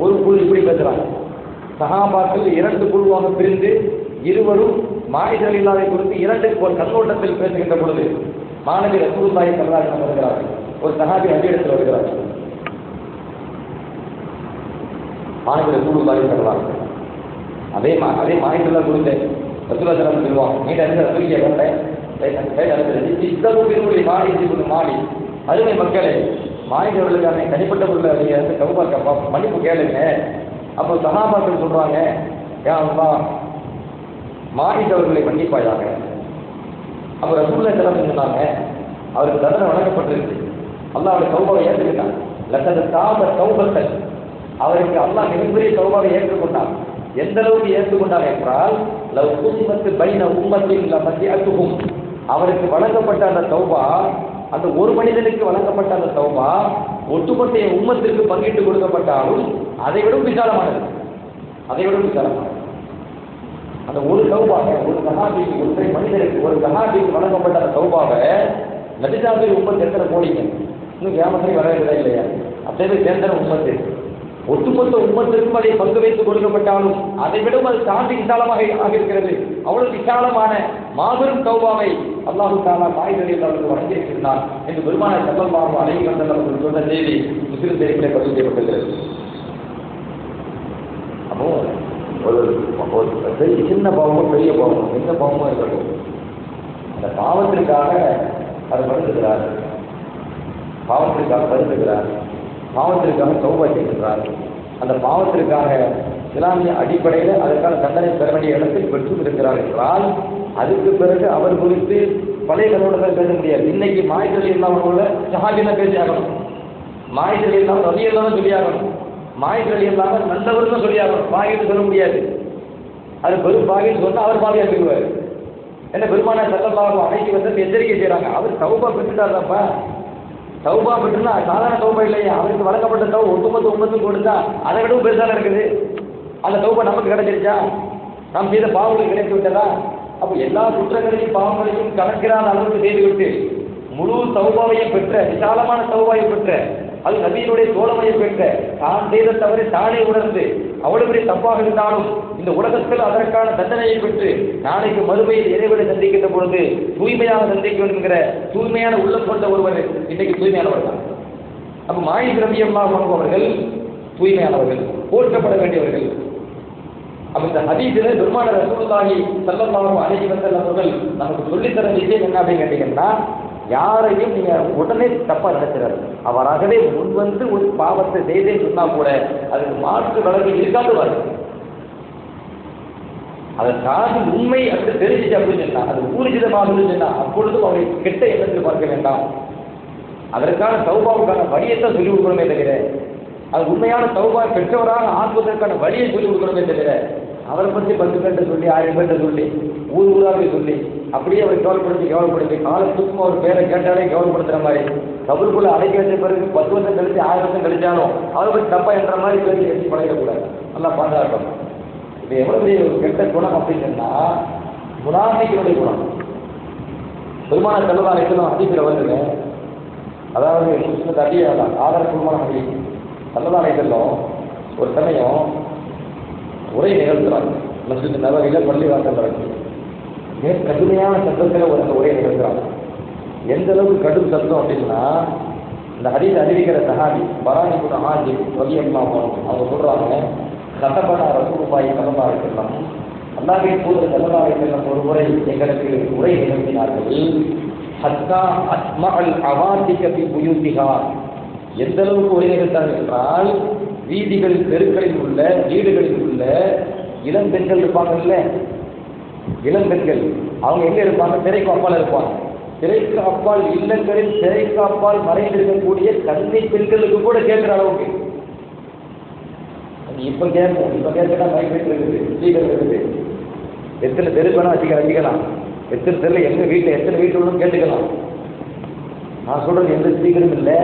ஒரு குழு இப்படி பேசுறாங்க. சஹாபாக்கள் இரண்டு குழுவாக பிரிந்து இருவரும் மானிதர் இல்லாதை குறித்து இரண்டு ஒரு கண்ணோட்டத்தில் பேசுகின்ற பொழுது மாணவி ரசூலுல்லாஹி ஸல்லல்லாஹு அலைஹி வஸல்லம் வருகிறார்கள். ஒரு சஹாபி அஜிடத்தில் வருகிறார்கள். மாணவி ரசூலுல்லாஹி ஸல்லல்லாஹு அலைஹி வஸல்லம் அதே மாநிலத்தில் கொடுத்த ரசூலுல்லாஹி ஸல்லல்லாஹு அலைஹி சொல்லுவாங்க, நீ அறிந்த ரசூலியை கண்டேன் மாடி அருமை மக்களே, மாநிலர்களுக்கான தனிப்பட்ட பொருள் கவுபாக்கப்பா மன்னிப்பு கேளுங்க. அப்போ சஹாபாக்கள் சொல்றாங்க, மாநிலவர்களை மன்னிப்பாயாக. அப்போ ரசூலுல்லாஹி ஸல்லல்லாஹு அலைஹி சொன்னாங்க, அவருக்கு தண்டனை வழங்கப்பட்டிருக்கு. அல்லாஹ் அவருடைய தௌபாவை ஏற்றுக்கிட்டான். லக்கத தாப தௌபத்தன், அவருக்கு அல்லாஹ் மிகப்பெரிய தௌபாவை ஏற்றுக்கொண்டான். எந்த அளவுக்கு ஏற்றுக்கொண்டார் என்றால் லவ் குஸிமத் பைன உம்மத்தின் லஃபத்திஅத்துஹும், அவருக்கு வழங்கப்பட்ட அந்த தௌபா, அந்த ஒரு மனிதனுக்கு வழங்கப்பட்ட அந்த தௌபா ஒட்டுமொத்த உம்மத்திற்கு பங்கிட்டு கொடுக்கப்பட்டாலும் அதை விட விசாலமானது. அந்த ஒரு தௌபாவை ஒரு சஹாபிக்கு, ஒரு மனிதனுக்கு, ஒரு சஹாபிக்கு வழங்கப்பட்ட அந்த தௌபாவை நபிசாபி உம்மத்து எத்தனை கோடிங்க, இன்னும் கியாமத்திலே வரவில்லை இல்லையா? அத்தனை சேர்ந்த உம்மத்து ஒட்டுமொத்த உம்மத்திற்கும் அதை பங்கு வைத்து கொடுக்கப்பட்டாலும் அதை விடவும் அது தாண்டி விசாலமாக ஆகியிருக்கிறது. அவ்வளவு விசாலமான மாபெரும் தௌபாவை அல்லாஹு தஆலா மாயிதலில் அவருக்கு வழங்கியிருக்கிறார் என்று பெருமானார் ஸல்லல்லாஹு அலைஹி வஸல்லம் அவர்கள் சொன்ன செய்தி முஸ்லிம் ஷரீஃபிலே பதிவு செய்யப்பட்டிருக்கிறது. அப்போ ஒரு சின்ன பாவமும் பெரிய பாவமும் எந்த பாவமும் இருக்கட்டும், அந்த பாவத்திற்காக அது வருந்துகிறார், பாவத்திற்காக தௌபா செய்கின்றார். அந்த பாவத்திற்காக இஸ்லாமிய அடிப்படையில் அதற்கான தண்டனை பெற வேண்டிய இடத்தில் பெற்றும் இருக்கிறார் என்றால் அதுக்கு பிறகு அவர் குறித்து பழைய கண்ணோட்டத்தில் பேச முடியாது. இன்னைக்கு மாய்தல் இல்லாம சஹாபினா பேசி ஆகணும், மாய்தல் இல்லாமல் ரவி இல்லாமல் சொல்லியாகணும், மாய்தல் இல்லாமல் நல்லவர்கள் சொல்லியாகணும். பாகிட்டு சொல்ல முடியாது. அது பெரும் பாகின்னு சொன்னால் அவர் பாகியா சொல்லுவார். என்ன பெருமானார் ஸல்லல்லாஹு அலைஹி வஸல்லம் எச்சரிக்கை செய்கிறாங்க, அவர் தௌபா பெற்றுட்டார்ப்பா. தௌபா பெற்றுனா சாதாரண தௌபா இல்லையா, அவருக்கு வழங்கப்பட்ட தௌபா ஒட்டுமொத்த உம்மத்தும் கொடுத்தா அதை விடவும் பெருசாக இருக்குது. அந்த தௌபா நமக்கு கிடைச்சிருச்சா? நாம் செய்த பாவங்கள் கிடைத்து விட்டதா? அப்போ எல்லா குற்றங்களையும் பாவங்களையும் கணக்கிடாத அளவுக்கு செய்துவிட்டு முழு தௌபாவையும் பெற்ற, விசாலமான தௌபாவை பெற்ற, அது நபியினுடைய தோழமையை பெற்ற, தான் செய்த தவறை தானே உணர்ந்து அவ்வளவு பெரிய தப்பாக இருந்தாலும் இந்த உலகத்தில் அதற்கான தண்டனையை பெற்று நாளைக்கு மறுமையில் இறைவனை சந்திக்கின்ற பொழுது தூய்மையாக சந்திக்க வேண்டும் என்கிற தூய்மையான உள்ளம் கொண்ட ஒருவர் இன்றைக்கு தூய்மையானவர் தான். அப்போ மாயித் ரலியல்லாஹு அன்ஹு அவர்கள் தூய்மையானவர்கள், போற்றப்பட வேண்டியவர்கள். அப்போ இந்த ஹதீஸில் பெருமானார் ரசூலுல்லாஹி ஸல்லல்லாஹு அலைஹி வஸல்லம் அவர்கள் நமக்கு சொல்லித்தர விஷயம் என்ன அப்படின்னு கேட்டீங்கன்னா, யாரையும் நீங்க உடனே தப்பா நினைச்சிடாரு. அவராகவே முன்வந்து ஒரு பாவத்தை செய்தே சொன்னா கூட அதுக்கு மாற்று வழக்கு இருக்காது வரும். அதை சார்ந்து உண்மை அப்படி தெரிஞ்சிச்சு அப்படின்னு சொன்னா, அது ஊர்ஜிதமாக சொன்னா அப்பொழுதும் அவரை கெட்ட எண்ணத்தில் பார்க்க வேண்டாம். அதற்கான தௌபாவுக்கான வழியைத்தான் சொல்லிக் கொடுக்கணுமே தவிர, அது உண்மையான தௌபா பெற்றவராக ஆக்குவதற்கான வழியை சொல்லிக் கொடுக்கணுமே தவிர, அவரை பற்றி 10 பேர்கிட்ட சொல்லி 1000 பேர்கிட்ட சொல்லி ஊராக சொல்லி அப்படியே அவரை கவலைப்படுத்தி காலத்துக்கும் அவர் பேரை கேட்டாலே கவலைப்படுத்துற மாதிரி கபருக்குள்ள அடைக்க வச்ச பிறகு 10 வருஷம் கழிச்சு 1000 வருஷம் கழிச்சாலும் அவரை பற்றி தப்பா என்ற மாதிரி பேசி கட்டி பழகக்கூடாது. நல்லா பாதுகாக்கணும். இது எவ்வளவு ஒரு கெட்ட குணம் அப்படின்னு சொன்னா முனாஃபிக்கினுடைய குணம். பெருமானார் ஸல்லல்லாஹு அலைஹி வஸல்லம் ஹதீஸ்ல வருதுங்க, அதாவது முஸ்லிம் அடியாதான் ஆதாரபூர்வமான ஹதீஸ். ஸல்லல்லாஹு அலைஹி வஸல்லம் ஒரு சமயம் உரை நிகழ்த்துறாங்க மஸ்ஜித் நபவியில, பள்ளி வாசல் வரைக்கும் மிக கடுமையான சத்தத்தில் ஒரு உரை நிகழ்த்துறாங்க. எந்த அளவுக்கு கடும் சத்தம் அப்படின்னா, இந்த ஹதீஸ் அறிவிக்கிற சஹாபி பரானி இப்னு ஆசிம் ரலியல்லாஹு அன்ஹு அவங்க சொல்றாங்க, கதபனா ரசூலுல்லாஹி ஸல்லல்லாஹு அலைஹி வஸல்லம், அல்லாஹ்வின் தூதர் ஸல்லல்லாஹு அலைஹி வஸல்லம் ஒரு முறை எங்களுக்கு உரை நிகழ்த்தினார்கள். ஹத்தா அஸ்மஅல் அவாதிக ஃபி புயூதிஹா, எந்த அளவுக்கு உரை நிகழ்த்தார்கள் என்றால், வீதிகளில் தெருக்களில் உள்ள வீடுகளில் உள்ள இளம் பெண்கள் இருப்பாங்கல்ல, இளம் பெண்கள் அவங்க எங்க இருப்பாங்க, திரைக்கு அப்பால இருப்பாங்க. திரைக்கு அப்பால் இல்லங்களில் திரைக்கு அப்பால் மறைந்திருக்கக்கூடிய கன்னி பெண்களுக்கு கூட கேட்கிற அளவுக்கு இப்ப கேட்கா மைக்ரேட் இருக்குது, ஸ்பீக்கர் இருக்குது, எத்தனை தெருக்கு வேணா வச்சுக்கலாம், எத்தனை தெருல எங்க வீட்டுல எத்தனை வீட்டு கேட்டுக்கலாம். நான் சொல்றது எந்த ஸ்பீக்கரும் இல்லை,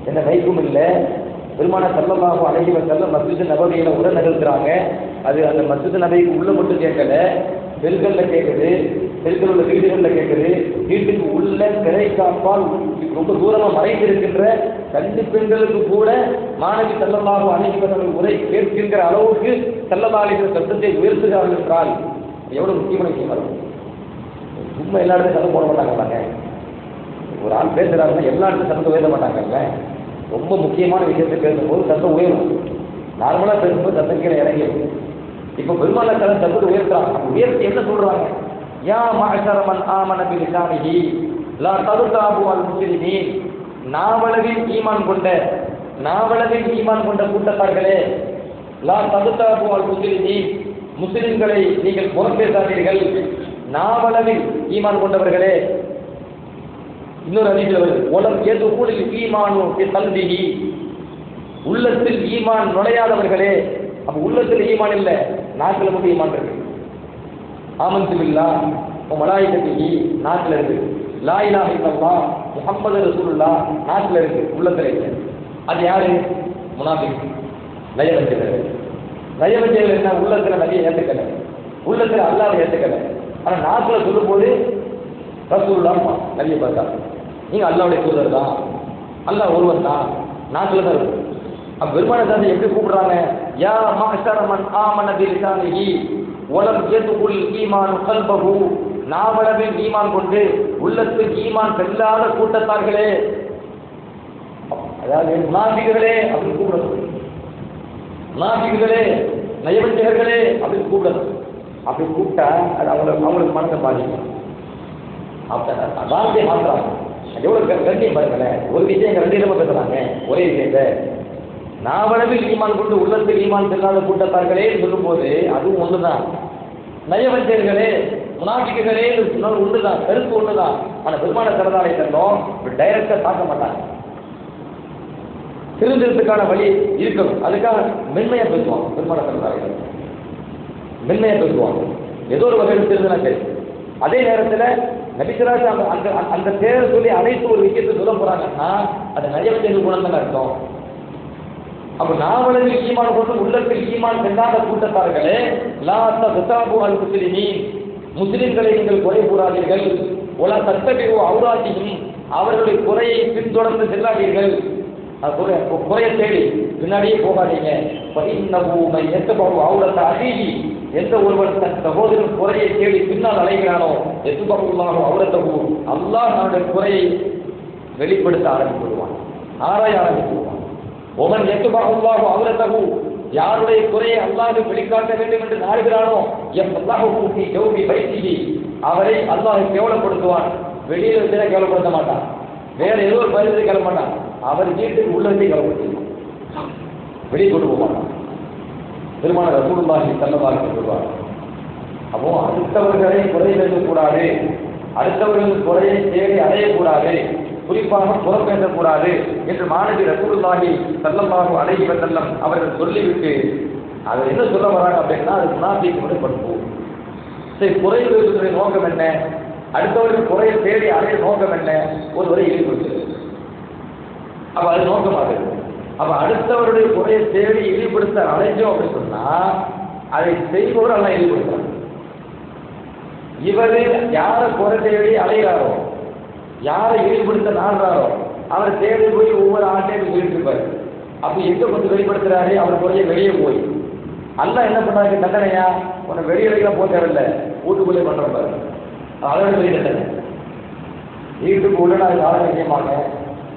எந்த மைக்கும் இல்லை. பெருமான ஸல்லல்லாஹு அலைஹி வஸல்லம் மஸ்ஜித் நபவியில உடன் நிகழ்த்துறாங்க. அது அந்த மஸ்ஜித் நபவிக்கு உள்ள மட்டும் கேட்கல, தெருக்கல்ல கேட்குது, தெருக்கள் உள்ள வீடுகளில் கேட்குது, வீட்டுக்கு உள்ள திரைக்காப்பால் ரொம்ப தூரமா மறைந்திருக்கின்ற கன்னி பெண்களுக்கு கூட மாணவி ஸல்லல்லாஹு அலைஹி வஸல்லம் உரை கேட்கின்ற அளவுக்கு ஸல்லல்லாஹு அலைஹி வஸல்லம் சத்தத்தை உயர்த்துகிறார்கள் என்றால் எவ்வளவு முக்கியமான விஷயம் இருக்கும். சும்மா எல்லா இடத்தையும் சத்தம் போட மாட்டாங்க. ஒரு ஆள் பேசுறாருன்னா எல்லா இடத்தையும் சத்தம் உயர்த்த மாட்டாங்கல்ல. ரொம்ப முக்கியமான விஷயத்தை பேசும்போது சத்தம் உயரும். நார்மலாக பேசும்போது சத்தம் கீழே இறங்கிடும். இப்போ பெருமாள் சத்தத்தை உயர்த்துறாங்க. உயர்த்தி என்ன சொல்றாங்க? யா மஅஷர மன் ஆமன பிலிசானிஹி லா ததுகாபு அல் முஸ்லிமீன். நாவளவில் ஈமான் கொண்ட கூட்டத்தார்களே, லா ததுகாபு அல் முஸ்லிமீன், முஸ்லிம்களை நீங்கள் புறப்பேசாதீர்கள். நாவளவில் ஈமான் கொண்டவர்களே. இன்னொரு அறிவியல் உலகம் ஏதோ கூட ஈமானு கல்விஹி, உள்ளத்தில் ஈமான் நுழையாதவர்களே. அப்ப உள்ளத்தில் ஈமான் இல்லை, நாக்கில் மட்டும் ஈமான் இருக்கு. ஆமன்து பில்லாஹ் வ மலாயிகத்திஹி நாக்கில் இருக்கு. லா இலாஹ இல்லல்லாஹ் முஹம்மது ரசூலுல்லாஹ் நாக்கில் இருக்கு, உள்ளத்தில் இல்லை. அது யாரு? முனாஃபிக், நயவஞ்சகர்கள். என்ன? உள்ளத்தில் நபியை ஏற்றுக்கல, உள்ளத்தில் அல்லாஹ்வை ஏற்றுக்கல. ஆனா நாக்கில் சொல்லும் போது ரசூலுல்லாஹ் நபியை பார்த்தா நீங்க அல்லாஹ்வுடைய தூதர் தான், அல்லாஹ் ஒருவன் தான், நாக்கில் தான் இருக்கு. அப்ப பெருமானை தான் எப்படி கூப்பிடுறாங்க? யா மஅஷர மன் ஆமன பிலிசானிஹி வலம் யதுகுல் ஈமான் கல்பஹு, நாவளவில் ஈமான் கொண்டு உள்ளத்தில் ஈமான் செல்லாத கூட்டத்தார்களே. அதாவது முனாஃபிக்குகளே அப்படின்னு கூப்பிடணும், முனாஃபிக்குகளே, நயவஞ்சகர்களே அப்படின்னு கூப்பிடணும். அப்படி கூப்பிட்டா அது அவங்களுக்கு மனசை பாதிக்கும். வார்த்தையை மாற்றுறாங்க. எவ்வளவு கண்டியம் பாருங்களேன். ஒரு விஷயம் ரெண்டு இடமா பேசுறாங்க ஒரே விஷயத்தை. நாவளவில் ஈமான் கொண்டு உள்ளத்தில் ஈமான் செல்லாத கூட்டத்தார்களே சொல்லும் போது அதுவும் ஒண்ணுதான். நயவஞ்சகர்களே, முனாஃபிக்குகளே சொன்னாலும் ஒண்ணுதான், கருத்து ஒண்ணுதான். ஆனா பெருமான சரதாரை செல்லும் டைரக்டா தாக்க மாட்டாங்க. திருந்ததுக்கான வழி இருக்கணும். அதுக்காக மென்மையா பேசுவாங்க. பெருமான சரதாரை மென்மையா பேசுவாங்க. ஏதோ ஒரு வகையில் திருந்தினா சரி. அதே நேரத்தில் நபிசுராஜ் அந்த பேரை சொல்லி அனைத்து ஒரு விஷயத்தை சொல்ல போறாங்கன்னா அது நயவஞ்சக குணம் தான் அர்த்தம். அப்ப நாவளவில் ஈமான் கொண்டு உள்ளத்தில் ஈமான் செல்லாத கூட்டத்தார்களே, லா ததுகாபு அல் முஸ்லிமீன், முஸ்லிம்களை நீங்கள் குறை கூறாதீர்கள். ஒலா தத்தபிஉ அவ்ராத்திஹிம், அவர்களுடைய குறையை பின்தொடர்ந்து செல்லாதீர்கள். குறையை தேடி பின்னாடியே போகாதீங்க. ஃபஇன்னஹு மன் யத்தபஉ அவ்ரத அஹீஹி, எந்த ஒருவன் தன் சகோதரன் குறையை தேடி பின்னால் அலைகிறானோ, யத்பஉல்லாஹு அவ்ரதஹு, அல்லாஹ் அவனுடைய குறையை வெளிப்படுத்த ஆரம்பித்துவிடுவான், ஆராய ஆரம்பித்துவிடுவான். ஒமன் யத்பஉல்லாஹு அவ்ரதஹு, யாருடைய குறையை அல்லாஹ் வெளிக்காட்ட வேண்டும் என்று நாடுகிறானோ, யஃபல்லாஹு ஃபீ ஜௌபி பைத்திஹி, அவரை அல்லாஹ் கேவலப்படுத்துவான். வெளியில் வச்சு கேவலப்படுத்த மாட்டான், வேற ஏதோ ஒரு பரிசை கேட்க மாட்டான். அவர் வீட்டுக்கு உள்ளதை கேவலப்படுத்துவான், வெளியே கொண்டு போக மாட்டான். பெருமான ரசூலுல்லாஹி ஸல்லல்லாஹு அலைஹி வஸல்லம் சொல்வார். அப்போ அடுத்தவர்களை குறை பேசக்கூடாது, அடுத்தவர்கள் குறையை தேடி அடையக்கூடாது, குறிப்பாக புறம் பேசக்கூடாது என்று மாணவி ரசூலுல்லாஹி ஸல்லல்லாஹு அலைஹி வஸல்லம் அவர்கள் சொல்லிவிட்டு அதை என்ன சொல்ல வராங்க அப்படின்னா, அது முனாஃபிக்குடைய பண்பு. சரி, குறை பேசுவதனுடைய நோக்கம் என்ன? அடுத்தவர்கள் குறையை தேடி அடைய நோக்கம் என்ன? ஒருவரை இழிவுபடுத்துவது. அப்ப அது நோக்கமாக இருக்கு. அப்ப அடுத்தவருடைய குறையை தேடி இழிவுபடுத்த அழைச்சோம் அப்படின்னு சொன்னா அதை செய்பவர் எல்லாம் இழிவுபடுத்துறாங்க. இவரு யாரை குறை தேடி அலைகிறாரோ, யாரை இழிவுபடுத்த நாடுறாரோ, அவர் தேடி போய் ஒவ்வொரு ஆட்டையும் சொல்லிட்டு இருப்பாரு. அப்ப எங்க கொஞ்சம் வெளிப்படுத்துறாரு? அவர் குறைய வெளியே போய் அல்லாஹ் என்ன பண்ணாரு? தண்டனையா? உன்னை வெளியே வரைக்கும் போக தேவையில்லை, வீட்டுக்குள்ளே பண்ற பாரு. அதோட பெரிய தண்டனை. வீட்டுக்கு உள்ள அது ஆள விஷயமாக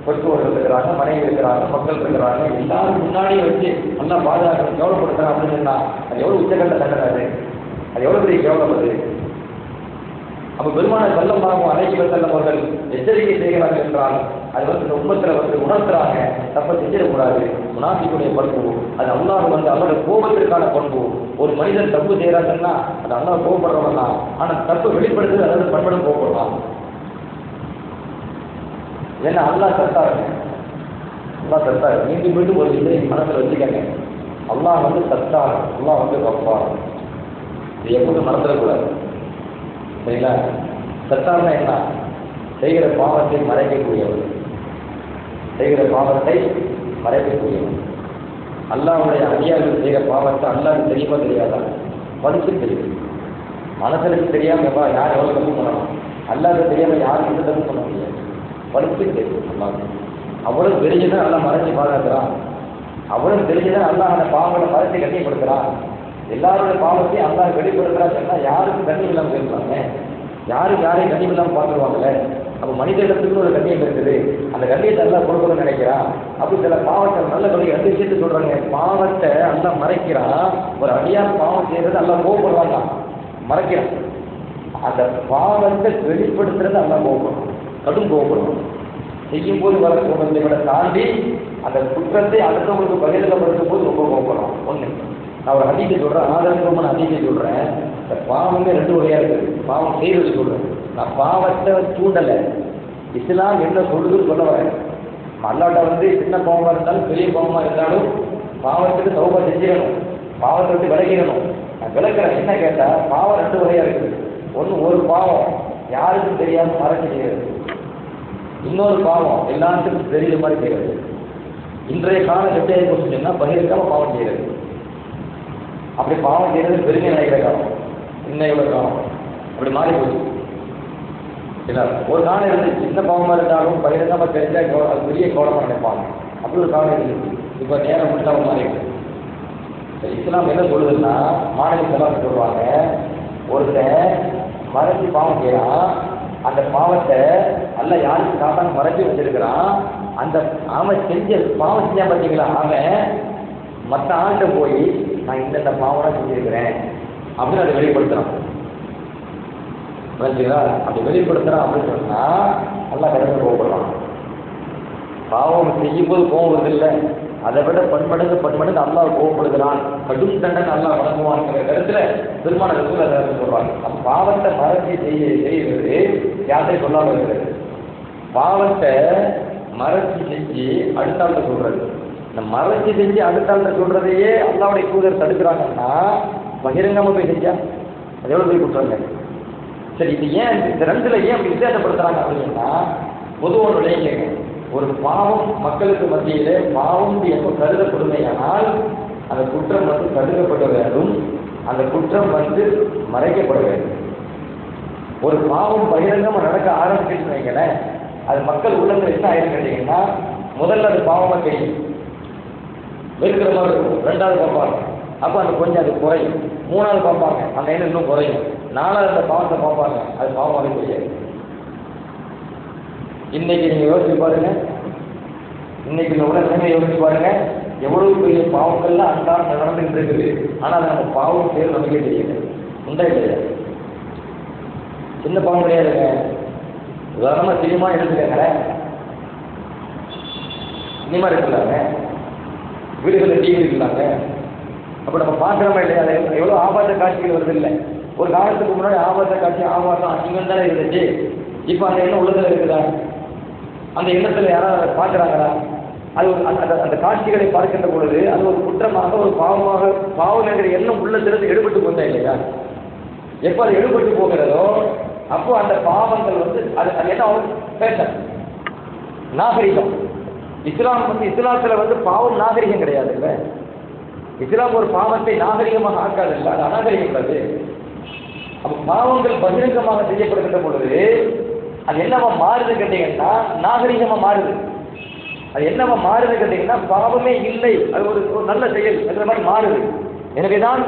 பெற்றோர்கள் இருக்கிறாங்க, மனைவி இருக்கிறாங்க, மக்கள் இருக்கிறாங்க, எல்லாரும் முன்னாடியே வச்சு நல்லா பாதுகாக்க கேவலப்படுத்துறாங்க அப்படின்னு சொன்னா அது எவ்வளவு உச்சகட்ட தண்டனை, அது எவ்வளவு பெரிய கேவலம் அது. அப்ப பெருமான ஸல்லல்லாஹு அலைஹி வஸல்லம் அவர்கள் எச்சரிக்கை செய்கிறார்கள் என்றால் அது இந்த உம்மத்தில் உணர்த்துறாங்க, தப்ப செஞ்சிடக்கூடாது. முனாஃபிக்குடைய பண்பு அது அல்லாஹ் அவருடைய கோபத்திற்கான பண்பு. ஒரு மனிதன் தப்பு செய்யறாங்கன்னா அது அல்லாஹ் கோபப்படுறவன் தான். ஆனா தப்பு வெளிப்படுத்துறது அதாவது பண்படும் கோபப்படலாம். ஏன்னா அல்லாஹ் சத்தாரு, அல்லாஹ் சத்தாரு. மீண்டும் மீண்டும் ஒரு இதை மனசில் வச்சுக்கங்க. அல்லாஹ் வந்து சத்தாரு, அல்லாஹ் வந்து கஃபார். இது எப்போதும் மறந்துடக்கூடாது. சரிங்களா? சத்தார்னா என்ன? செய்கிற பாவத்தை மறைக்கக்கூடியவர், செய்கிற பாவத்தை மறைக்கக்கூடியவர். அல்லாஹ்வுடைய அடியார்கள் செய்கிற பாவத்தை அல்லாஹ்வுக்கு தெரியுமா தெரியாதா? படிச்சு தெரியும். மனசனுக்கு தெரியாம யார் எவ்வளவு தப்பு பண்ணணும், அல்லாஹ்வுக்கு தெரியாம யாரும் எந்த தப்பு பண்ண முடியாது. படிச்சு தெரியும். அல்லாஹ் அவ்வளவு தெரிஞ்சுதான் நல்லா மறைச்சு பாதுகாக்கிறான். அவ்வளவு தெரிஞ்சுதான் அல்லாஹ் அந்த பாவங்களை மறைச்சு கண்ணியப்படுத்துறான். எல்லாருடைய பாவத்தையும் அல்லாஹ் வெளிப்படுத்துறான்னு சொன்னா யாருக்கும் கண்ணியம் இல்லாமல் இருப்பாங்க, யாரும் யாரையும் கண்ணியம் இல்லாமல் பார்த்துருவாங்கல்ல. அப்போ மனித இடத்துக்கு ஒரு கண்ணியம் இருக்குது, அந்த கண்ணியத்தை எல்லாம் கொடுக்கணும்னு நினைக்கிறான். அப்படி சில பாவத்தை நல்ல கண்ணியம் 2 விஷயத்தை சொல்றாங்க. பாவத்தை எல்லாம் மறைக்கிறான். ஒரு அடியார் பாவம் செய்யறது எல்லாம் கோவப்படுவாங்க, மறைக்கிறான். அந்த பாவத்தை வெளிப்படுத்துறது எல்லாம் கோவப்படும், கடும் கோவப்படும். செய்யும் போது வர கோபத்தை விட தாண்டி அந்த குற்றத்தை அடுத்தவங்களுக்கு பகிரங்கப்படுத்தும் போது ரொம்ப கோவப்படும். ஒண்ணு நான் ஒரு அதிகை சொல்றேன், ஆதரவுமான அதிகை சொல்றேன். இந்த பாவமே 2 வகையா இருக்குது. பாவம் செய்யறது சொல்றேன், நான் பாவத்தை தூண்டலை. இஸ்லாம் என்ன சொல்லுதுன்னு சொல்ல வரேன். அல்லாட்ட வந்து சின்ன பாவமாக இருந்தாலும் பெரிய பாவமாக இருந்தாலும் பாவத்துக்கு தௌபா செஞ்சிடணும், பாவத்தை விட்டு விலகிடணும். நான் விளக்குறேன். என்ன கேட்டால் பாவம் 2 வகையா இருக்குது. ஒன்று ஒரு பாவம் யாருக்கும் தெரியாமல் மறைச்சு செய்கிறது, இன்னொரு பாவம் எல்லாத்துக்கும் தெரியுற மாதிரி செய்கிறது. இன்றைய காலம் எப்படி ஆகி சொன்னா பகிர்க்காம பாவம் செய்கிறது. அப்படி பாவம் செய்யறது பெருமை நினைக்கிற காலம், இன்னையோட காலம் அப்படி மாறி போச்சு. ஒரு காலம் இருந்துச்சு, சின்ன பாவமாக இருந்தாலும் பகிரங்கமா தெரிஞ்சா அது பெரிய கோலமாக நினைப்பாங்க. அப்படி ஒரு காலம் இருந்துச்சு. இப்போ நேரம் முடிச்சாலும் மாறிடுது. இஸ்லாம் என்ன சொல்லுதுன்னா, மாநில செலவு சொல்லுவாங்க, ஒருத்தன் மறைச்சு பாவம் செய்யறான், அந்த பாவத்தை அல்ல யாருக்கு காட்டாம மறைச்சு வச்சிருக்கிறான். அந்த அவன் செஞ்ச பாவம் செஞ்சா பார்த்தீங்களா, அவன் மற்ற ஆண்ட போய் நான் இந்த பாவம்லாம் செஞ்சிருக்கிறேன் அப்படின்னு அதை வெளிப்படுத்துறான். அப்படி வெளிப்படுத்துறான் அப்படின்னு சொன்னா நல்லா கடந்து கோவப்படுறான். பாவம் செய்யும் போது கோவம் வருது இல்லை, அதை விட பன்மடங்கு அல்லாஹ் கோவப்படுகிறான், கடும் தண்டனை அல்லாஹ் வழங்குவான்ங்கிற கருத்துல பெருமான ரசூல் அதை சொல்றாங்க. அந்த பாவத்தை மறைச்சி செய்வது யார்கிட்டையும் சொல்லாமல் இருக்கிறது. பாவத்தை மறைச்சி செஞ்சு அடுத்தாள்கிட்ட சொல்றது, இந்த மறைச்சி செஞ்சு அடுத்தாள்கிட்ட சொல்றதையே அல்லாஹ்வுடைய தூதர் தடுக்கிறாங்கன்னா பகிரங்கமா போய் செஞ்சா அது எவ்வளவு போய் கொடுத்தாங்க. சரி, இது ஏன் இந்த 2ல ஏன் அப்படி வித்தியாசப்படுத்துறாங்க அப்படின்னா, பொதுவாக விளையுங்க. ஒரு பாவம் மக்களுக்கு மத்தியிலே பாவம் எப்போ கருதப்படுமையானால் அந்த குற்றம் வந்து தடுக்கப்பட வேண்டும், அந்த குற்றம் வந்து மறைக்கப்பட வேண்டும். ஒரு பாவம் பகிரங்கமாக நடக்க ஆரம்பிச்சுன்னு வைங்களேன், அது மக்கள் உள்ளத்தில் என்ன ஆயிரம் கேட்டீங்கன்னா, முதல்ல அது பாவமாக தெரியும், வெறுக்கிற மாதிரி இருக்கும். 2வது பார்ப்பாங்க, அப்போ அந்த கொஞ்சம் அது குறையும். 3வது பார்ப்பாங்க, அந்த எண்ணம் இன்னும் குறையும். 4வது அந்த பாவத்தை பார்ப்பாங்க, அது பாவமாக தெரியாது. இன்னைக்கு நீங்க யோசிச்சு பாருங்க, இன்னைக்கு இந்த உலகமே யோசிச்சு பாருங்க, எவ்வளவு பெரிய பாவங்கள்லாம் அன்றாட நடந்துட்டு இருக்குது. ஆனால் நம்ம பாவம் பேர் நமக்கே தெரியல, உண்டா இல்லையா? சின்ன பாவம் கிடையாதுங்க. உதாரணமா சினிமா எடுத்துக்கங்க, சினிமா இருக்கலாங்க, வீடுகளில் டிவி இருக்கலாங்க. அப்போ நம்ம பார்க்குறோமா இல்லையா, அதை எவ்வளோ ஆபாச காட்சிகள் வருது இல்லை? ஒரு காலத்துக்கு முன்னாடி ஆபாச காட்சி ஆபாசம் அசிங்கம் தானே இருந்துச்சு. இப்போ அந்த எண்ணம் உள்ளதில் இருக்குதா? அந்த எண்ணத்தில் யாராவது பார்க்குறாங்களா? அது அந்த காட்சிகளை பார்க்கின்ற பொழுது அது ஒரு குற்றமாக, ஒரு பாவமாக, பாவம் என்கிற எண்ணம் உள்ளத்திலிருந்து எடுபட்டு போதா இல்லையா? எப்போ அது எடுபட்டு போகிறதோ அப்போ அந்த பாவங்கள் வந்து அது என்ன பேச நாகரிகம். இஸ்லாம் வந்து இஸ்லாத்தில் வந்து பாவம் நாகரிகம் கிடையாது இல்லை. இஸ்லாம் ஒரு பாவத்தை நாகரிகமாக ஆக்காது இல்லை, அது அநாகரிகம் கூடாது. அப்போ பாவங்கள் பகிரங்கமாக செய்யப்படுகின்ற பொழுது அது என்னவா மாறுது கேட்டீங்கன்னா நாகரிகமா மாறுது. அது என்னவா மாறுது கேட்டீங்கன்னா பாவமே இல்லை, அது ஒரு நல்ல செயல் என்ற மாதிரி மாறுது. எனவேதான்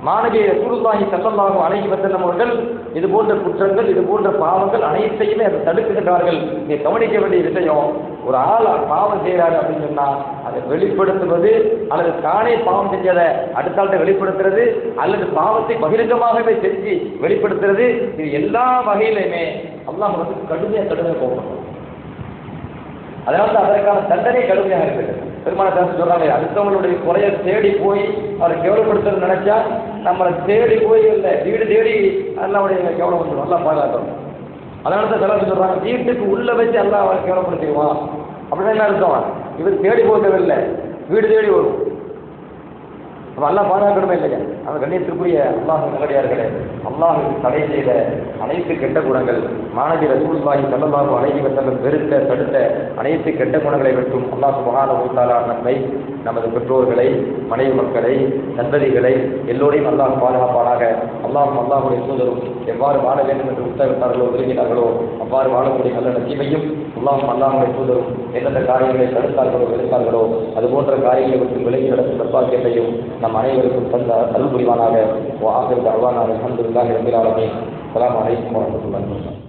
மாணவி ரசூலுல்லாஹி ஸல்லல்லாஹு அலைஹி வஸல்லம் அவர்கள் இது போன்ற குற்றங்கள், இது போன்ற பாவங்கள் அனைத்தையுமே அதை தடுக்கின்றார்கள். நீ கவனிக்க வேண்டிய விஷயம், ஒரு ஆள் பாவம் செய்கிறாரு அப்படின்னு சொன்னா அதை வெளிப்படுத்துவது, அல்லது தானே பாவம் செஞ்சதை அடுத்த ஆள்கிட்ட வெளிப்படுத்துறது, அல்லது பாவத்தை பகிரங்கமாகவே செஞ்சு வெளிப்படுத்துறது, இது எல்லா வகையிலுமே அல்லாஹ் வந்து கடுமையாக போகணும். அதனால அதற்கான தண்டனை கடுமையாக இருக்குது. பெருமான சார் சொல்றாங்க, அடுத்தவங்களுடைய குறைய தேடி போய் அவரை கேவலப்படுத்துறது நினைச்சா நம்மளை தேடி போய் இல்லை, வீடு தேடி அல்லாவுடைய கேவலம் வந்துடும். நல்லா பாதுகாக்கணும். அதனால தான் சில சொல்றாங்க, வீட்டுக்கு உள்ள வச்சு அல்லாஹ் அவனை கேவலப்படுத்திடுவான். அப்படின்னா என்ன அர்த்தம்? இவர் தேடி போகவில்லை, வீடு தேடி வரும். அப்ப அல்லாஹ் பாதுகாக்கணுமே இல்லையா? அந்த கண்ணியத்திற்குரிய அல்லாஹ் நல்லடியார்களே, அல்லாஹ் தடை செய்த அனைத்து கெட்ட குணங்கள், மாணவி ரசூலுல்லாஹி ஸல்லல்லாஹு அலைஹி வஸல்லம் வெறுத்த தடுத்த அனைத்து கெட்ட குணங்களை விட்டும் அல்லாஹ் சுப்ஹானஹு வ தஆலா நம்மை, நமது பெற்றோர்களை, மனைவி மக்களை, சந்ததிகளை எல்லோரையும் அல்லாஹ் பாதுகாப்பானாக. அல்லாஹுடைய தூதரும் எவ்வாறு வாழ வேண்டும் என்று உத்தரவிட்டார்களோ, விரும்பினார்களோ அவ்வாறு வாழக்கூடிய நல்ல நசீபையும் அல்லாஹுடைய தூதரும் எந்தெந்த காரியங்களை தடுத்தார்களோ வெறுத்தார்களோ அது போன்ற காரியங்களை விட்டு விலகி நடக்கும் நற்பாக்கியத்தையும் நம் அனைவருக்கும் தந்த அருள் புரிவானாக. ஆகிற அல்வானாக அல்ஹம்துலில்லாஹி ரப்பில் ஆலமீன். அஸ்ஸலாமு அலைக்கும் வரஹ்மத்துல்லாஹி வபரகாத்துஹு.